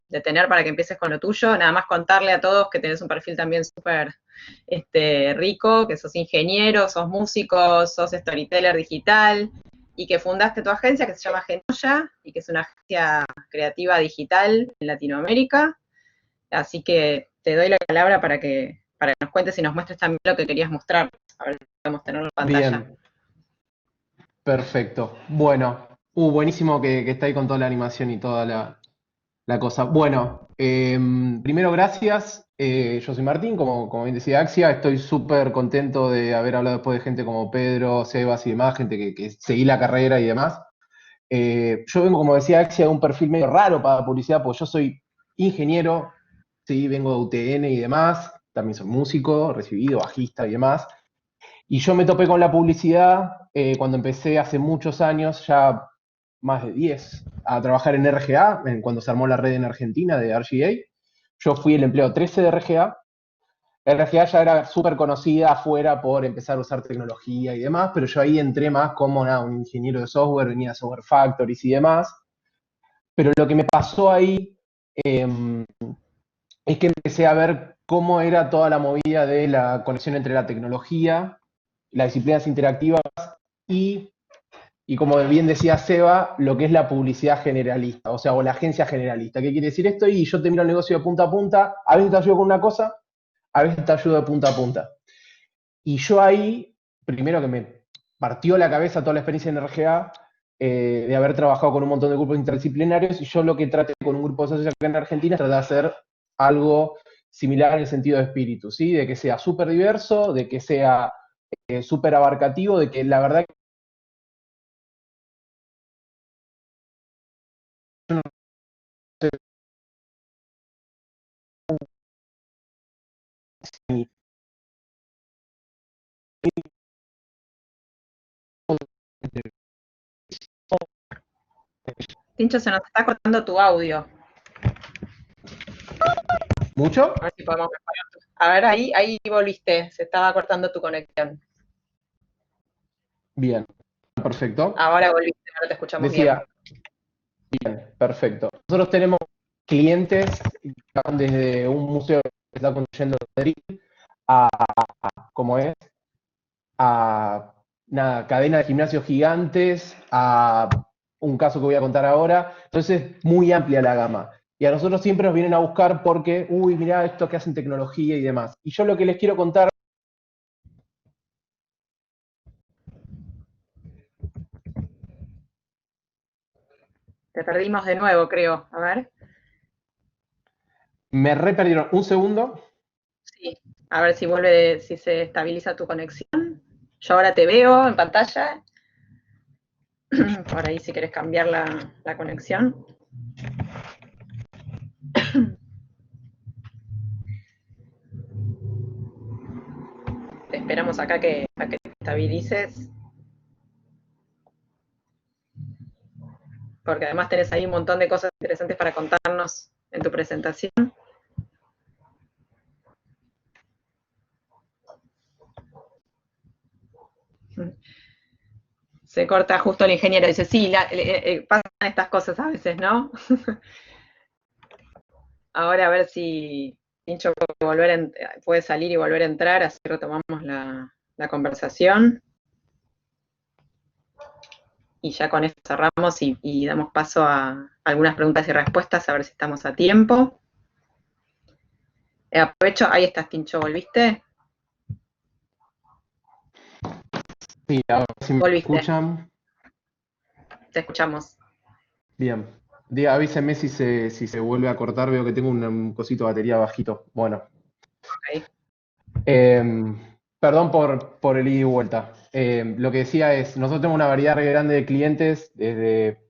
Speaker 1: detener para que empieces con lo tuyo, nada más contarle a todos que tenés un perfil también súper rico, que sos ingeniero, sos músico, sos storyteller digital, y que fundaste tu agencia que se llama Genoya, y que es una agencia creativa digital en Latinoamérica, así que te doy la palabra para que nos cuentes y nos muestres también lo que querías mostrar, a ver si podemos tenerlo en pantalla.
Speaker 8: Bien, perfecto. Bueno, buenísimo que está ahí con toda la animación y toda la cosa. Bueno, primero gracias. Yo soy Martín, como bien decía Axia, estoy súper contento de haber hablado después de gente como Pedro, Sebas y demás, gente que seguí la carrera y demás. Yo vengo, como decía Axia, de un perfil medio raro para la publicidad, porque yo soy ingeniero, sí, vengo de UTN y demás, también soy músico, recibido, bajista y demás. Y yo me topé con la publicidad cuando empecé hace muchos años, ya más de 10, a trabajar en RGA, cuando se armó la red en Argentina de RGA. Yo fui el empleado 13 de RGA. RGA ya era súper conocida afuera por empezar a usar tecnología y demás, pero yo ahí entré más como un ingeniero de software, venía de Software Factories y demás. Pero lo que me pasó ahí es que empecé a ver cómo era toda la movida de la conexión entre la tecnología, las disciplinas interactivas y como bien decía Seba, lo que es la publicidad generalista, o sea, o la agencia generalista. ¿Qué quiere decir esto? Y yo te miro el negocio de punta a punta, a veces te ayudo con una cosa, a veces te ayudo de punta a punta. Y yo ahí, primero que me partió la cabeza toda la experiencia en RGA, de haber trabajado con un montón de grupos interdisciplinarios, y yo lo que traté con un grupo de socios acá en Argentina es tratar de hacer algo similar en el sentido de espíritu, ¿sí? De que sea súper diverso, de que sea súper abarcativo, de que la verdad yo no sé ni
Speaker 1: Tincho, se nos está cortando tu audio.
Speaker 8: mucho.
Speaker 1: A ver si podemos mejorar. A ver, ahí volviste, se estaba cortando tu conexión.
Speaker 8: Bien, perfecto.
Speaker 1: Ahora volviste, ahora te escuchamos
Speaker 8: Decía, bien, perfecto. Nosotros tenemos clientes que van desde un museo que se está construyendo en Madrid a, como es, a una cadena de gimnasios gigantes, a un caso que voy a contar ahora. Entonces, muy amplia la gama. Y a nosotros siempre nos vienen a buscar porque, uy, mirá esto que hacen tecnología y demás. Y yo lo que les quiero contar.
Speaker 1: Te perdimos de nuevo, creo. A ver.
Speaker 8: Me reperdieron un segundo.
Speaker 1: Sí, a ver si vuelve, si se estabiliza tu conexión. Yo ahora te veo en pantalla. Por ahí si querés cambiar la conexión. Te esperamos acá a que te estabilices. Porque además tenés ahí un montón de cosas interesantes para contarnos en tu presentación. Se corta justo el ingeniero, dice, sí, pasan estas cosas a veces, ¿no? Ahora a ver si Pincho puede salir y volver a entrar, así retomamos la conversación. Y ya con esto cerramos y damos paso a algunas preguntas y respuestas, a ver si estamos a tiempo. Aprovecho, ahí estás, Pincho, ¿volviste?
Speaker 8: Sí, a ver si me escuchan.
Speaker 1: Te escuchamos.
Speaker 8: Bien. Avísenme si se vuelve a cortar, veo que tengo un cosito de batería bajito. Bueno.
Speaker 1: Okay.
Speaker 8: Perdón por el ida y vuelta. Lo que decía es, nosotros tenemos una variedad grande de clientes, desde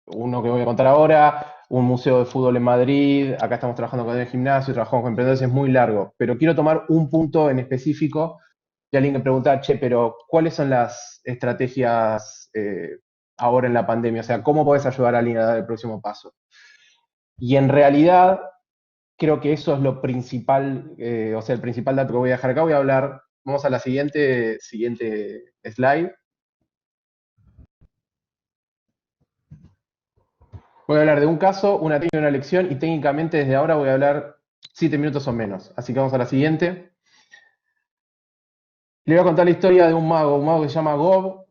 Speaker 8: uno que voy a contar ahora, un museo de fútbol en Madrid, acá estamos trabajando con el gimnasio, trabajamos con emprendedores, es muy largo, pero quiero tomar un punto en específico y alguien que pregunta, che, pero ¿cuáles son las estrategias ahora en la pandemia? O sea, ¿cómo podés ayudar a alguien a dar el próximo paso? Y en realidad, creo que eso es lo principal, o sea, el principal dato que voy a dejar acá. Voy a hablar, vamos a la siguiente slide. Voy a hablar de un caso, una técnica y una lección, y técnicamente desde ahora voy a hablar 7 minutos o menos. Así que vamos a la siguiente. Le voy a contar la historia de un mago que se llama Gob,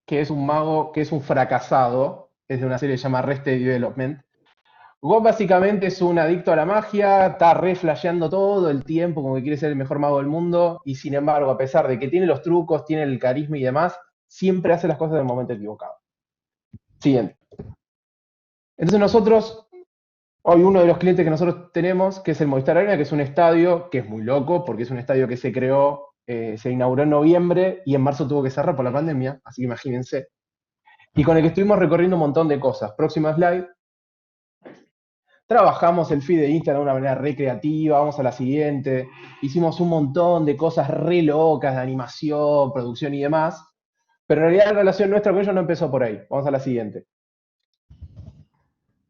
Speaker 8: que es un mago que es un fracasado, es de una serie que se llama Arrested Development. Gob básicamente es un adicto a la magia, está re flasheando todo el tiempo como que quiere ser el mejor mago del mundo, y sin embargo, a pesar de que tiene los trucos, tiene el carisma y demás, siempre hace las cosas en el momento equivocado. Siguiente. Entonces nosotros Hoy uno de los clientes que nosotros tenemos, que es el Movistar Arena, que es un estadio que es muy loco, porque es un estadio que se creó, se inauguró en noviembre y en marzo tuvo que cerrar por la pandemia, así que imagínense. Y con el que estuvimos recorriendo un montón de cosas. Próxima slide. Trabajamos el feed de Instagram de una manera recreativa, vamos a la siguiente. Hicimos un montón de cosas re locas, de animación, producción y demás. Pero en realidad la relación nuestra con ellos no empezó por ahí. Vamos a la siguiente.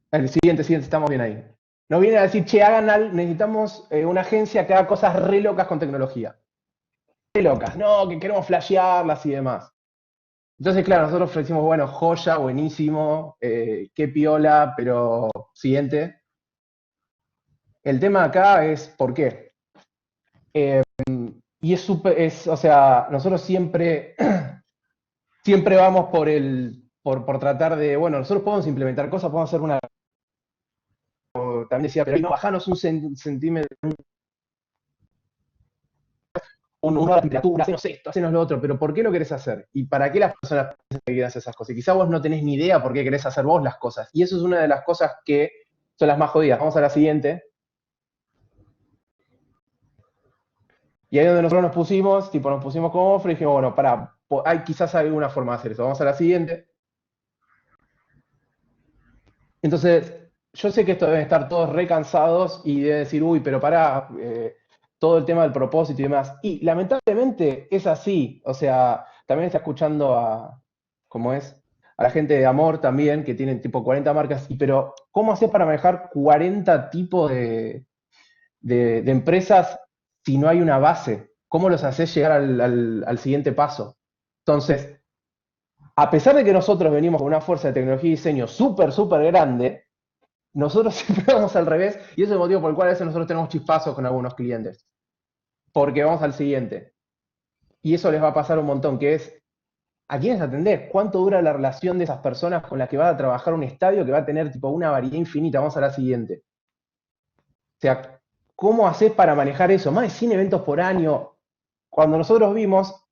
Speaker 8: El siguiente, estamos bien ahí. Nos viene a decir, che, necesitamos una agencia que haga cosas re locas con tecnología. Re locas, no, que queremos flashearlas y demás. Entonces, claro, nosotros ofrecimos, bueno, joya, buenísimo, qué piola, pero siguiente. El tema acá es ¿por qué? Y es súper, o sea, nosotros siempre vamos por tratar de, bueno, nosotros podemos implementar cosas, podemos hacer una, también decía, pero no, bajanos un centímetro, una temperatura, hacenos esto, hacenos lo otro, pero ¿por qué lo querés hacer? ¿Y para qué las personas piensan que quieren hacer esas cosas? Y quizá vos no tenés ni idea por qué querés hacer vos las cosas. Y eso es una de las cosas que son las más jodidas. Vamos a la siguiente. Y ahí es donde nosotros nos pusimos como offer y dijimos, bueno, quizás hay alguna forma de hacer eso. Vamos a la siguiente. Entonces, yo sé que esto deben estar todos recansados y deben decir, uy, pero todo el tema del propósito y demás. Y lamentablemente es así. O sea, también está escuchando a la gente de Amor también, que tienen tipo 40 marcas. Pero, ¿cómo haces para manejar 40 tipos de empresas si no hay una base? ¿Cómo los haces llegar al siguiente paso? Entonces, a pesar de que nosotros venimos con una fuerza de tecnología y diseño súper, súper grande, nosotros siempre vamos al revés, y ese es el motivo por el cual a veces nosotros tenemos chispazos con algunos clientes. Porque vamos al siguiente. Y eso les va a pasar un montón, que es, ¿a quiénes atendés? ¿Cuánto dura la relación de esas personas con las que vas a trabajar un estadio que va a tener tipo una variedad infinita? Vamos a la siguiente. O sea, ¿cómo haces para manejar eso? Más de 100 eventos por año. Cuando nosotros vimos,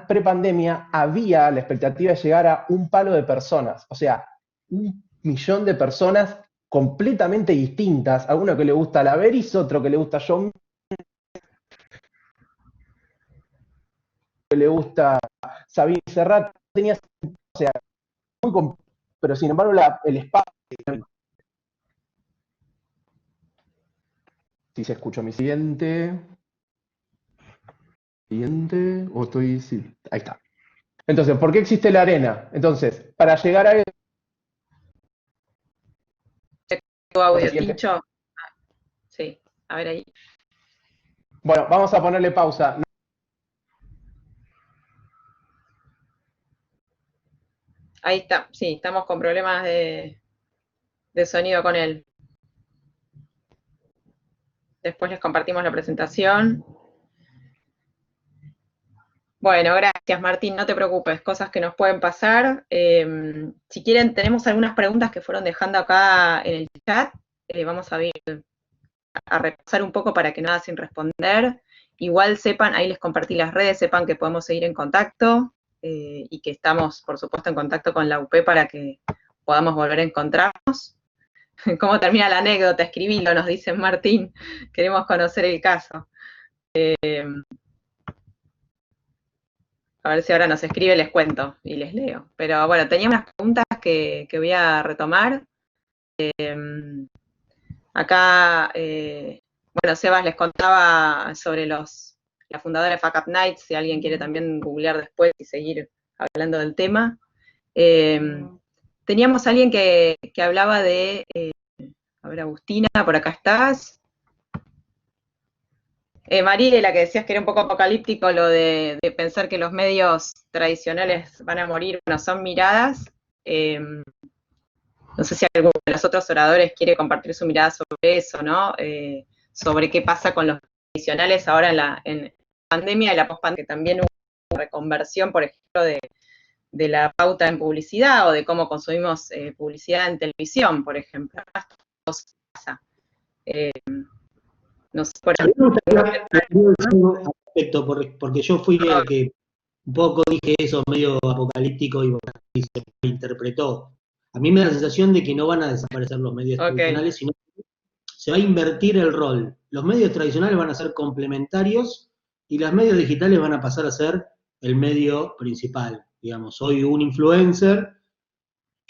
Speaker 8: pre-pandemia, había la expectativa de llegar a un palo de personas. O sea, 1.000.000 de personas completamente distintas. A uno que le gusta la Beris, otro que le gusta John, que le gusta Sabine Serrat. O sea, pero sin embargo el espacio. Si se escucha mi siguiente. ¿O estoy? Sí, ahí está. Entonces, ¿por qué existe la arena? Entonces, para llegar a eso.
Speaker 1: ¿Tu audio, Tincho? Sí, a ver ahí.
Speaker 8: Bueno, vamos a ponerle pausa.
Speaker 1: Ahí está, sí, estamos con problemas de sonido con él. Después les compartimos la presentación. Bueno, gracias Martín, no te preocupes, cosas que nos pueden pasar. Si quieren, tenemos algunas preguntas que fueron dejando acá en el chat. Vamos a repasar un poco para que nada sin responder. Igual sepan, ahí les compartí las redes, sepan que podemos seguir en contacto y que estamos, por supuesto, en contacto con la UP para que podamos volver a encontrarnos. ¿Cómo termina la anécdota? Escribilo, nos dice Martín. Queremos conocer el caso. A ver si ahora nos escribe, les cuento y les leo. Pero bueno, tenía unas preguntas que voy a retomar. Acá, bueno, Sebas les contaba sobre la fundadora de Fuck Up Nights, si alguien quiere también googlear después y seguir hablando del tema. Teníamos a alguien que hablaba de, a ver, Agustina, por acá estás. María, la que decías que era un poco apocalíptico lo de pensar que los medios tradicionales van a morir, bueno, son miradas. No sé si alguno de los otros oradores quiere compartir su mirada sobre eso, ¿no? Sobre qué pasa con los tradicionales ahora en la pandemia y la post-pandemia, que también hubo una reconversión, por ejemplo, de la pauta en publicidad o de cómo consumimos publicidad en televisión, por ejemplo. Pasa. No sé, por
Speaker 6: ejemplo, porque yo fui el que un poco dije eso medio apocalíptico y se interpretó. A mí me da la sensación de que no van a desaparecer los medios tradicionales, sino que se va a invertir el rol. Los medios tradicionales van a ser complementarios y los medios digitales van a pasar a ser el medio principal. Digamos, hoy un influencer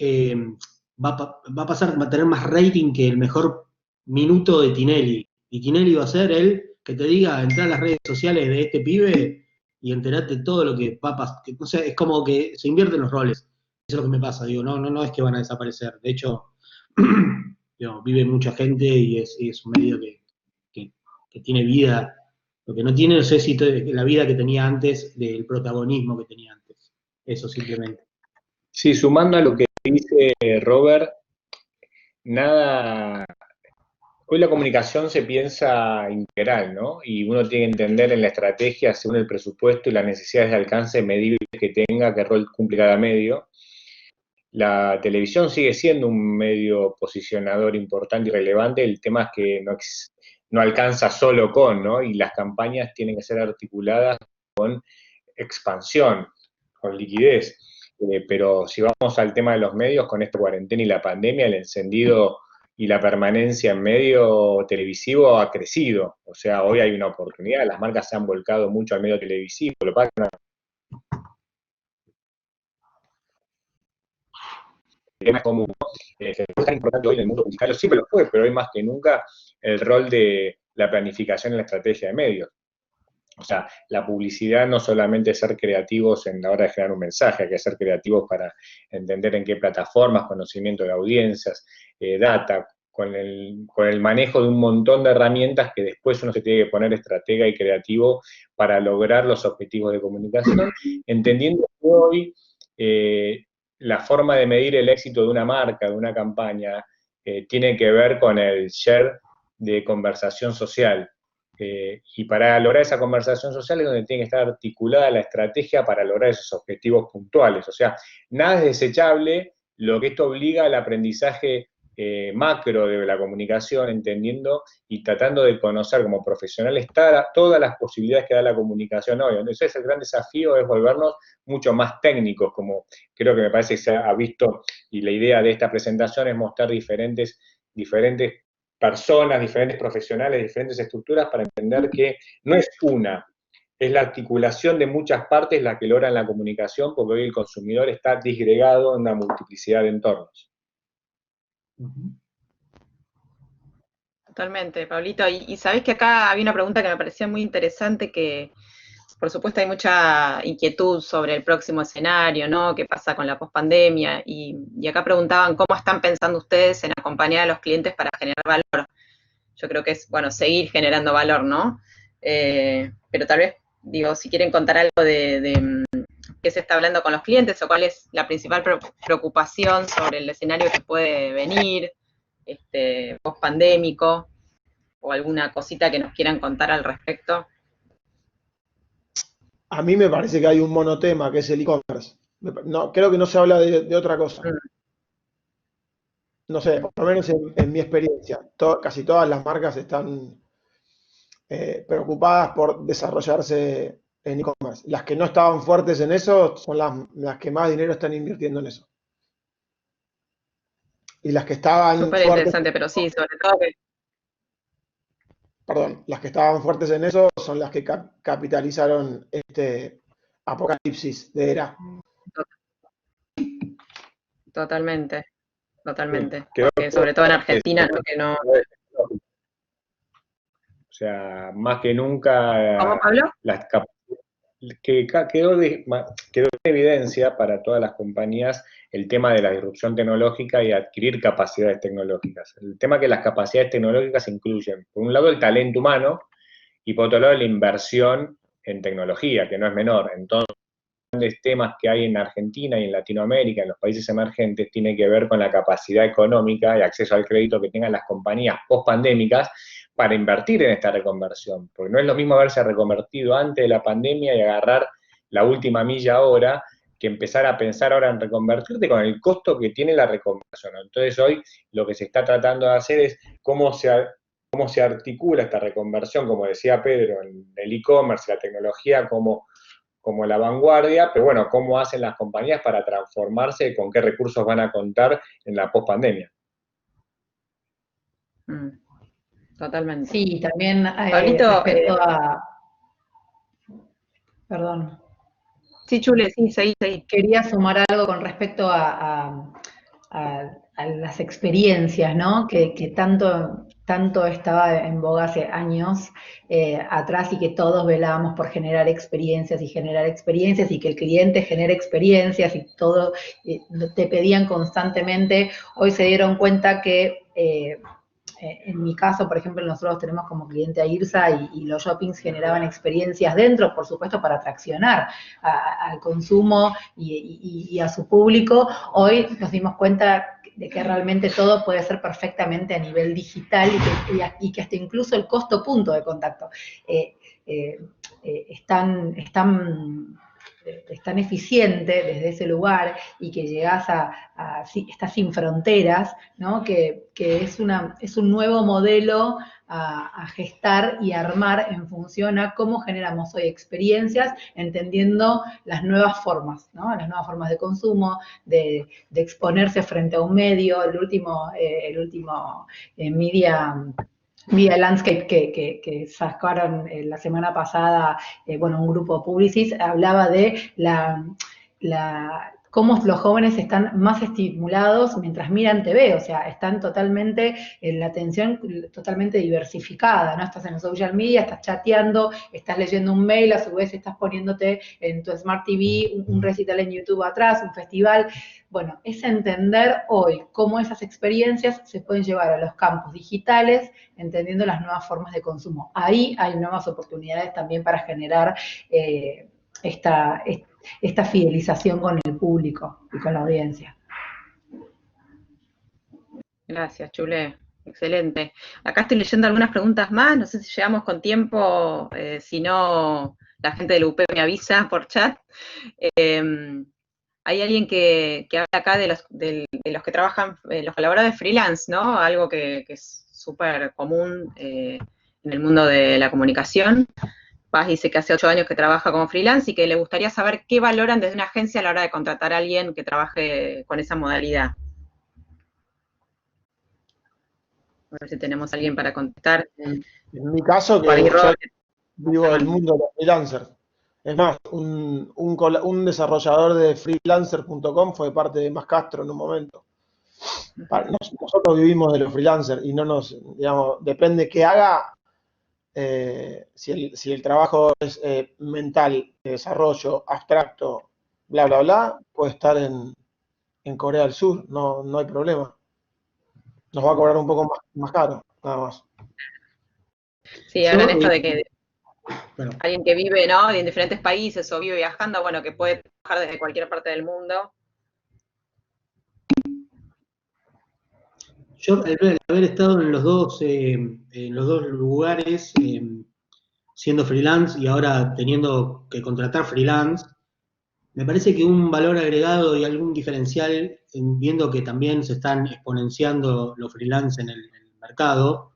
Speaker 6: va a tener más rating que el mejor minuto de Tinelli. Y Tinelli va a ser el que te diga, entrar a las redes sociales de este pibe y enterate todo lo que va a pasar. No sé, es como que se invierten los roles. Eso es lo que me pasa, digo, no es que van a desaparecer. De hecho, digo, vive mucha gente y es un medio que tiene vida. Lo que no tiene, no sé si la vida que tenía antes, del protagonismo que tenía antes. Eso simplemente.
Speaker 2: Sí, sumando a lo que dice Robert, nada. Hoy la comunicación se piensa integral, ¿no? Y uno tiene que entender en la estrategia, según el presupuesto y las necesidades de alcance medibles que tenga, qué rol cumple cada medio. La televisión sigue siendo un medio posicionador importante y relevante, el tema es que no alcanza solo con, ¿no? Y las campañas tienen que ser articuladas con expansión, con liquidez. Pero si vamos al tema de los medios, con esta cuarentena y la pandemia, el encendido y la permanencia en medio televisivo ha crecido. O sea, hoy hay una oportunidad, las marcas se han volcado mucho al medio televisivo, lo que pasa es que es común. Es tan importante hoy en el mundo publicitario, siempre lo fue, pero hoy más que nunca el rol de la planificación en la estrategia de medios. O sea, la publicidad no solamente es ser creativos en la hora de generar un mensaje, hay que ser creativos para entender en qué plataformas, conocimiento de audiencias, data, con el manejo de un montón de herramientas que después uno se tiene que poner estratega y creativo para lograr los objetivos de comunicación, entendiendo que hoy la forma de medir el éxito de una marca, de una campaña, tiene que ver con el share de conversación social. Y para lograr esa conversación social es donde tiene que estar articulada la estrategia para lograr esos objetivos puntuales. O sea, nada es desechable, lo que esto obliga al aprendizaje macro de la comunicación, entendiendo y tratando de conocer como profesionales todas las posibilidades que da la comunicación hoy. Entonces el gran desafío es volvernos mucho más técnicos, como creo que me parece que se ha visto, y la idea de esta presentación es mostrar diferentes personas, diferentes profesionales, diferentes estructuras para entender que no es una, es la articulación de muchas partes la que logran la comunicación, porque hoy el consumidor está disgregado en una multiplicidad de entornos.
Speaker 1: Totalmente, Pablito. Y sabés que acá había una pregunta que me parecía muy interesante, que por supuesto hay mucha inquietud sobre el próximo escenario, ¿no? ¿Qué pasa con la pospandemia? Y acá preguntaban cómo están pensando ustedes en acompañar a los clientes para generar valor. Yo creo que es, bueno, seguir generando valor, ¿no? Pero tal vez, digo, si quieren contar algo de qué se está hablando con los clientes o cuál es la principal preocupación sobre el escenario que puede venir, post-pandémico, o alguna cosita que nos quieran contar al respecto.
Speaker 7: A mí me parece que hay un monotema, que es el e-commerce. No, creo que no se habla de otra cosa. No sé, por lo menos en mi experiencia, casi todas las marcas están preocupadas por desarrollarse en e-commerce. Las que no estaban fuertes en eso son las que más dinero están invirtiendo en eso. Y las que estaban
Speaker 1: Súper interesante, pero sí, sobre todo que...
Speaker 7: Perdón, las que estaban fuertes en eso son las que capitalizaron este apocalipsis de era.
Speaker 1: Totalmente, totalmente.
Speaker 2: Sí,
Speaker 1: porque sobre todo en Argentina, ¿no? Que no...
Speaker 2: O sea, más que nunca...
Speaker 1: ¿Cómo, Pablo?
Speaker 2: Quedó en evidencia para todas las compañías el tema de la disrupción tecnológica y adquirir capacidades tecnológicas. El tema que las capacidades tecnológicas incluyen, por un lado, el talento humano y por otro lado, la inversión en tecnología, que no es menor. Entonces, los grandes temas que hay en Argentina y en Latinoamérica, en los países emergentes, tiene que ver con la capacidad económica y acceso al crédito que tengan las compañías post-pandémicas para invertir en esta reconversión, porque no es lo mismo haberse reconvertido antes de la pandemia y agarrar la última milla ahora, que empezar a pensar ahora en reconvertirte con el costo que tiene la reconversión. Entonces hoy lo que se está tratando de hacer es cómo se articula esta reconversión, como decía Pedro, en el e-commerce, la tecnología como la vanguardia, pero bueno, cómo hacen las compañías para transformarse, con qué recursos van a contar en la pospandemia.
Speaker 1: Totalmente.
Speaker 4: Sí, también
Speaker 1: Pablito,
Speaker 4: respecto a... Perdón.
Speaker 1: Sí, Chule, sí, seguí.
Speaker 4: Quería sumar algo con respecto a las experiencias, ¿no? Que tanto estaba en boga hace años atrás, y que todos velábamos por generar experiencias y que el cliente genere experiencias y todo, te pedían constantemente. Hoy se dieron cuenta que en mi caso, por ejemplo, nosotros tenemos como cliente a IRSA, y los shoppings generaban experiencias dentro, por supuesto, para atraccionar al consumo y a su público. Hoy nos dimos cuenta de que realmente todo puede ser perfectamente a nivel digital, y que hasta incluso el costo punto de contacto es tan eficiente desde ese lugar, y que llegás estás sin fronteras, ¿no? Que es un nuevo modelo a gestar y armar en función a cómo generamos hoy experiencias, entendiendo las nuevas formas, ¿no? Las nuevas formas de consumo, de exponerse frente a un medio. El último Media Landscape que sacaron la semana pasada, un grupo Publicis, hablaba de cómo los jóvenes están más estimulados mientras miran TV, o sea, están totalmente en la atención totalmente diversificada, ¿no? Estás en el social media, estás chateando, estás leyendo un mail, a su vez estás poniéndote en tu Smart TV un recital en YouTube atrás, un festival. Bueno, es entender hoy cómo esas experiencias se pueden llevar a los campos digitales, entendiendo las nuevas formas de consumo. Ahí hay nuevas oportunidades también para generar esta fidelización con el público y con la audiencia.
Speaker 1: Gracias, Chule. Excelente. Acá estoy leyendo algunas preguntas más, no sé si llegamos con tiempo, si no, la gente del UP me avisa por chat. Hay alguien que habla acá de los que trabajan, los colaboradores freelance, ¿no? Algo que es súper común en el mundo de la comunicación. Paz dice que hace 8 años que trabaja como freelance y que le gustaría saber qué valoran desde una agencia a la hora de contratar a alguien que trabaje con esa modalidad. A ver si tenemos a alguien para contestar.
Speaker 7: En mi caso, que yo vivo del mundo de los freelancers. Es más, un desarrollador de freelancer.com fue parte de Mascastro en un momento. Nosotros vivimos de los freelancers y no nos, digamos, depende qué haga. Si el trabajo es mental, de desarrollo, abstracto, bla, bla, bla, puede estar en Corea del Sur, no hay problema. Nos va a cobrar un poco más caro, nada más.
Speaker 1: Sí, hablan esto de que alguien que vive, ¿no?, en diferentes países o vive viajando, bueno, que puede trabajar desde cualquier parte del mundo.
Speaker 6: Yo, al haber estado en los dos lugares, siendo freelance y ahora teniendo que contratar freelance, me parece que un valor agregado y algún diferencial, viendo que también se están exponenciando los freelance en el mercado,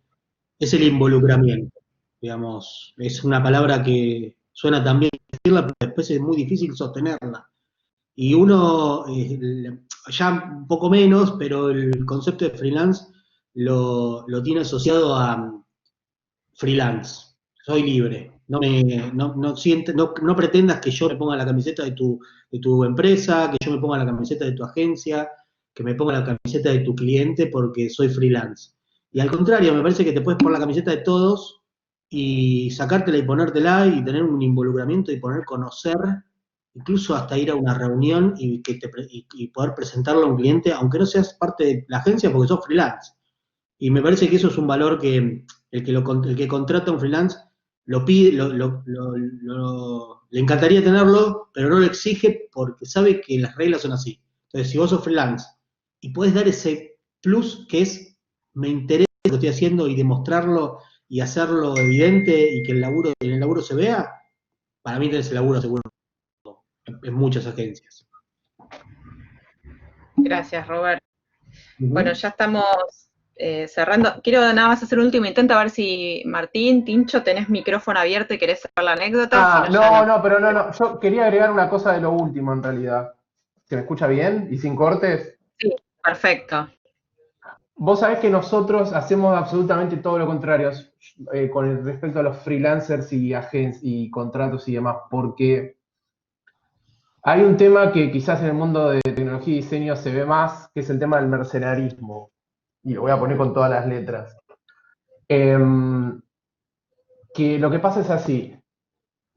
Speaker 6: es el involucramiento. Digamos, es una palabra que suena tan bien decirla, pero después es muy difícil sostenerla. Y uno, ya un poco menos, pero el concepto de freelance lo tiene asociado a freelance. Soy libre. No pretendas que yo me ponga la camiseta de tu empresa, que yo me ponga la camiseta de tu agencia, que me ponga la camiseta de tu cliente porque soy freelance. Y al contrario, me parece que te puedes poner la camiseta de todos y sacártela y ponértela y tener un involucramiento y poder conocer, incluso hasta ir a una reunión y poder presentarlo a un cliente, aunque no seas parte de la agencia porque sos freelance. Y me parece que eso es un valor que el que contrata a un freelance lo pide, le encantaría tenerlo, pero no lo exige porque sabe que las reglas son así. Entonces, si vos sos freelance y podés dar ese plus que es, me interesa lo que estoy haciendo y demostrarlo y hacerlo evidente y que en el laburo se vea, para mí tenés el laburo seguro en muchas agencias.
Speaker 1: Gracias, Robert. Bueno, ya estamos cerrando. Quiero nada más hacer un último intento a ver si Martín, Tincho, tenés micrófono abierto y querés saber la anécdota.
Speaker 8: Pero no. Yo quería agregar una cosa de lo último, en realidad. ¿Se me escucha bien y sin cortes?
Speaker 1: Sí, perfecto.
Speaker 8: Vos sabés que nosotros hacemos absolutamente todo lo contrario con respecto a los freelancers y contratos y demás, porque hay un tema que quizás en el mundo de tecnología y diseño se ve más, que es el tema del mercenarismo. Y lo voy a poner con todas las letras. Que lo que pasa es así.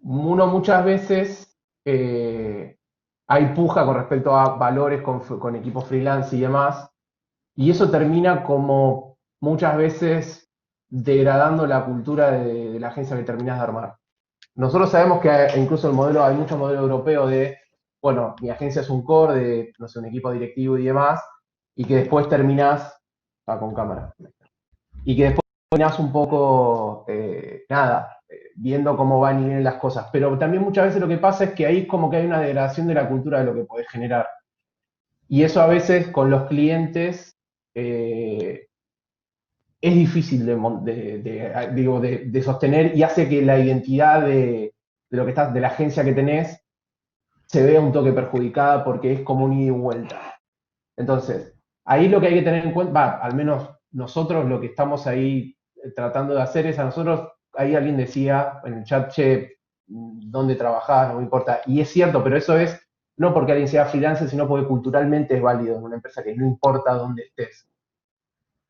Speaker 8: Uno muchas veces hay puja con respecto a valores con equipos freelance y demás, y eso termina como muchas veces degradando la cultura de la agencia que terminás de armar. Nosotros sabemos que incluso hay mucho modelo europeo de, bueno, mi agencia es un core de, no sé, un equipo directivo y demás, y que después terminás, con cámara, y que después terminás un poco, viendo cómo van y vienen las cosas. Pero también muchas veces lo que pasa es que ahí como que hay una degradación de la cultura de lo que podés generar. Y eso a veces con los clientes es difícil de sostener y hace que la identidad de lo que estás, de la agencia que tenés, se vea un toque perjudicada porque es como un ida y vuelta. Entonces, ahí lo que hay que tener en cuenta, al menos nosotros lo que estamos ahí tratando de hacer es a nosotros, ahí alguien decía en el chat, che, ¿dónde trabajás? No me importa. Y es cierto, pero eso es no porque alguien sea freelancer, sino porque culturalmente es válido en una empresa que no importa dónde estés.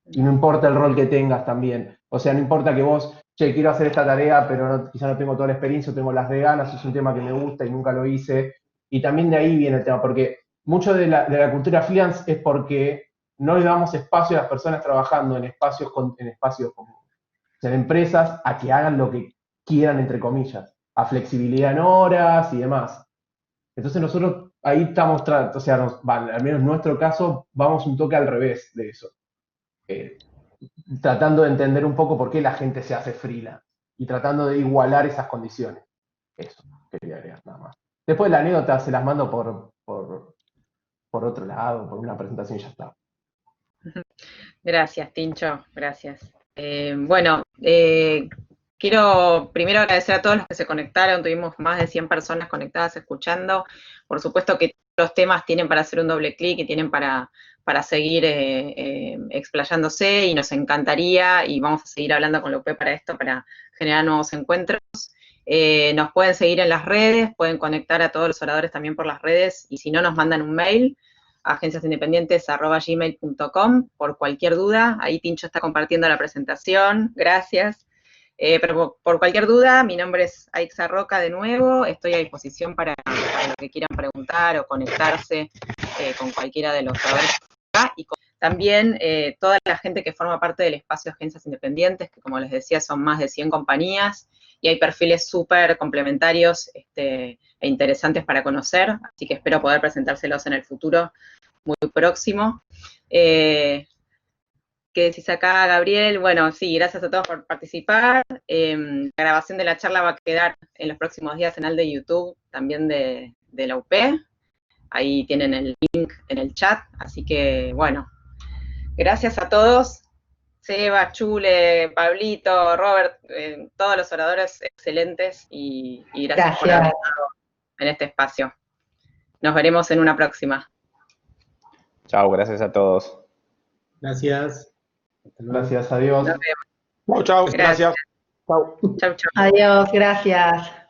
Speaker 8: Y no importa el rol que tengas también. O sea, no importa que vos, che, quiero hacer esta tarea, pero quizá no tengo toda la experiencia, tengo las de ganas, es un tema que me gusta y nunca lo hice. Y también de ahí viene el tema, porque mucho de la cultura freelance es porque no le damos espacio a las personas trabajando en espacios como en empresas a que hagan lo que quieran, entre comillas, a flexibilidad en horas y demás. Entonces nosotros ahí estamos, o sea, al menos en nuestro caso, vamos un toque al revés de eso. Tratando de entender un poco por qué la gente se hace freelance y tratando de igualar esas condiciones. Eso quería agregar nada más. Después la anécdota se las mando por otro lado, por una presentación y ya está.
Speaker 1: Gracias, Tincho, gracias. Quiero primero agradecer a todos los que se conectaron, tuvimos más de 100 personas conectadas escuchando. Por supuesto que los temas tienen para hacer un doble clic y tienen para seguir explayándose y nos encantaría y vamos a seguir hablando con la UP para esto, para generar nuevos encuentros. Nos pueden seguir en las redes, pueden conectar a todos los oradores también por las redes y si no nos mandan un mail a agenciasindependientes@gmail.com por cualquier duda. Ahí Tincho está compartiendo la presentación, gracias. Pero por cualquier duda, mi nombre es Aixa Roca de nuevo, estoy a disposición para lo que quieran preguntar o conectarse con cualquiera de los oradores acá y también toda la gente que forma parte del espacio de Agencias Independientes, que como les decía son más de 100 compañías y hay perfiles súper complementarios e interesantes para conocer, así que espero poder presentárselos en el futuro muy próximo. ¿Qué decís acá, Gabriel? Bueno, sí, gracias a todos por participar. La grabación de la charla va a quedar en los próximos días en el de YouTube, también de la UP. Ahí tienen el link en el chat, así que, bueno, gracias a todos. Seba, Chule, Pablito, Robert, todos los oradores excelentes y gracias por haber estado en este espacio. Nos veremos en una próxima.
Speaker 3: Chao, gracias a todos.
Speaker 6: Gracias.
Speaker 8: Gracias, adiós.
Speaker 7: Chao, gracias. Chao.
Speaker 1: Chau, chau.
Speaker 4: Adiós, gracias.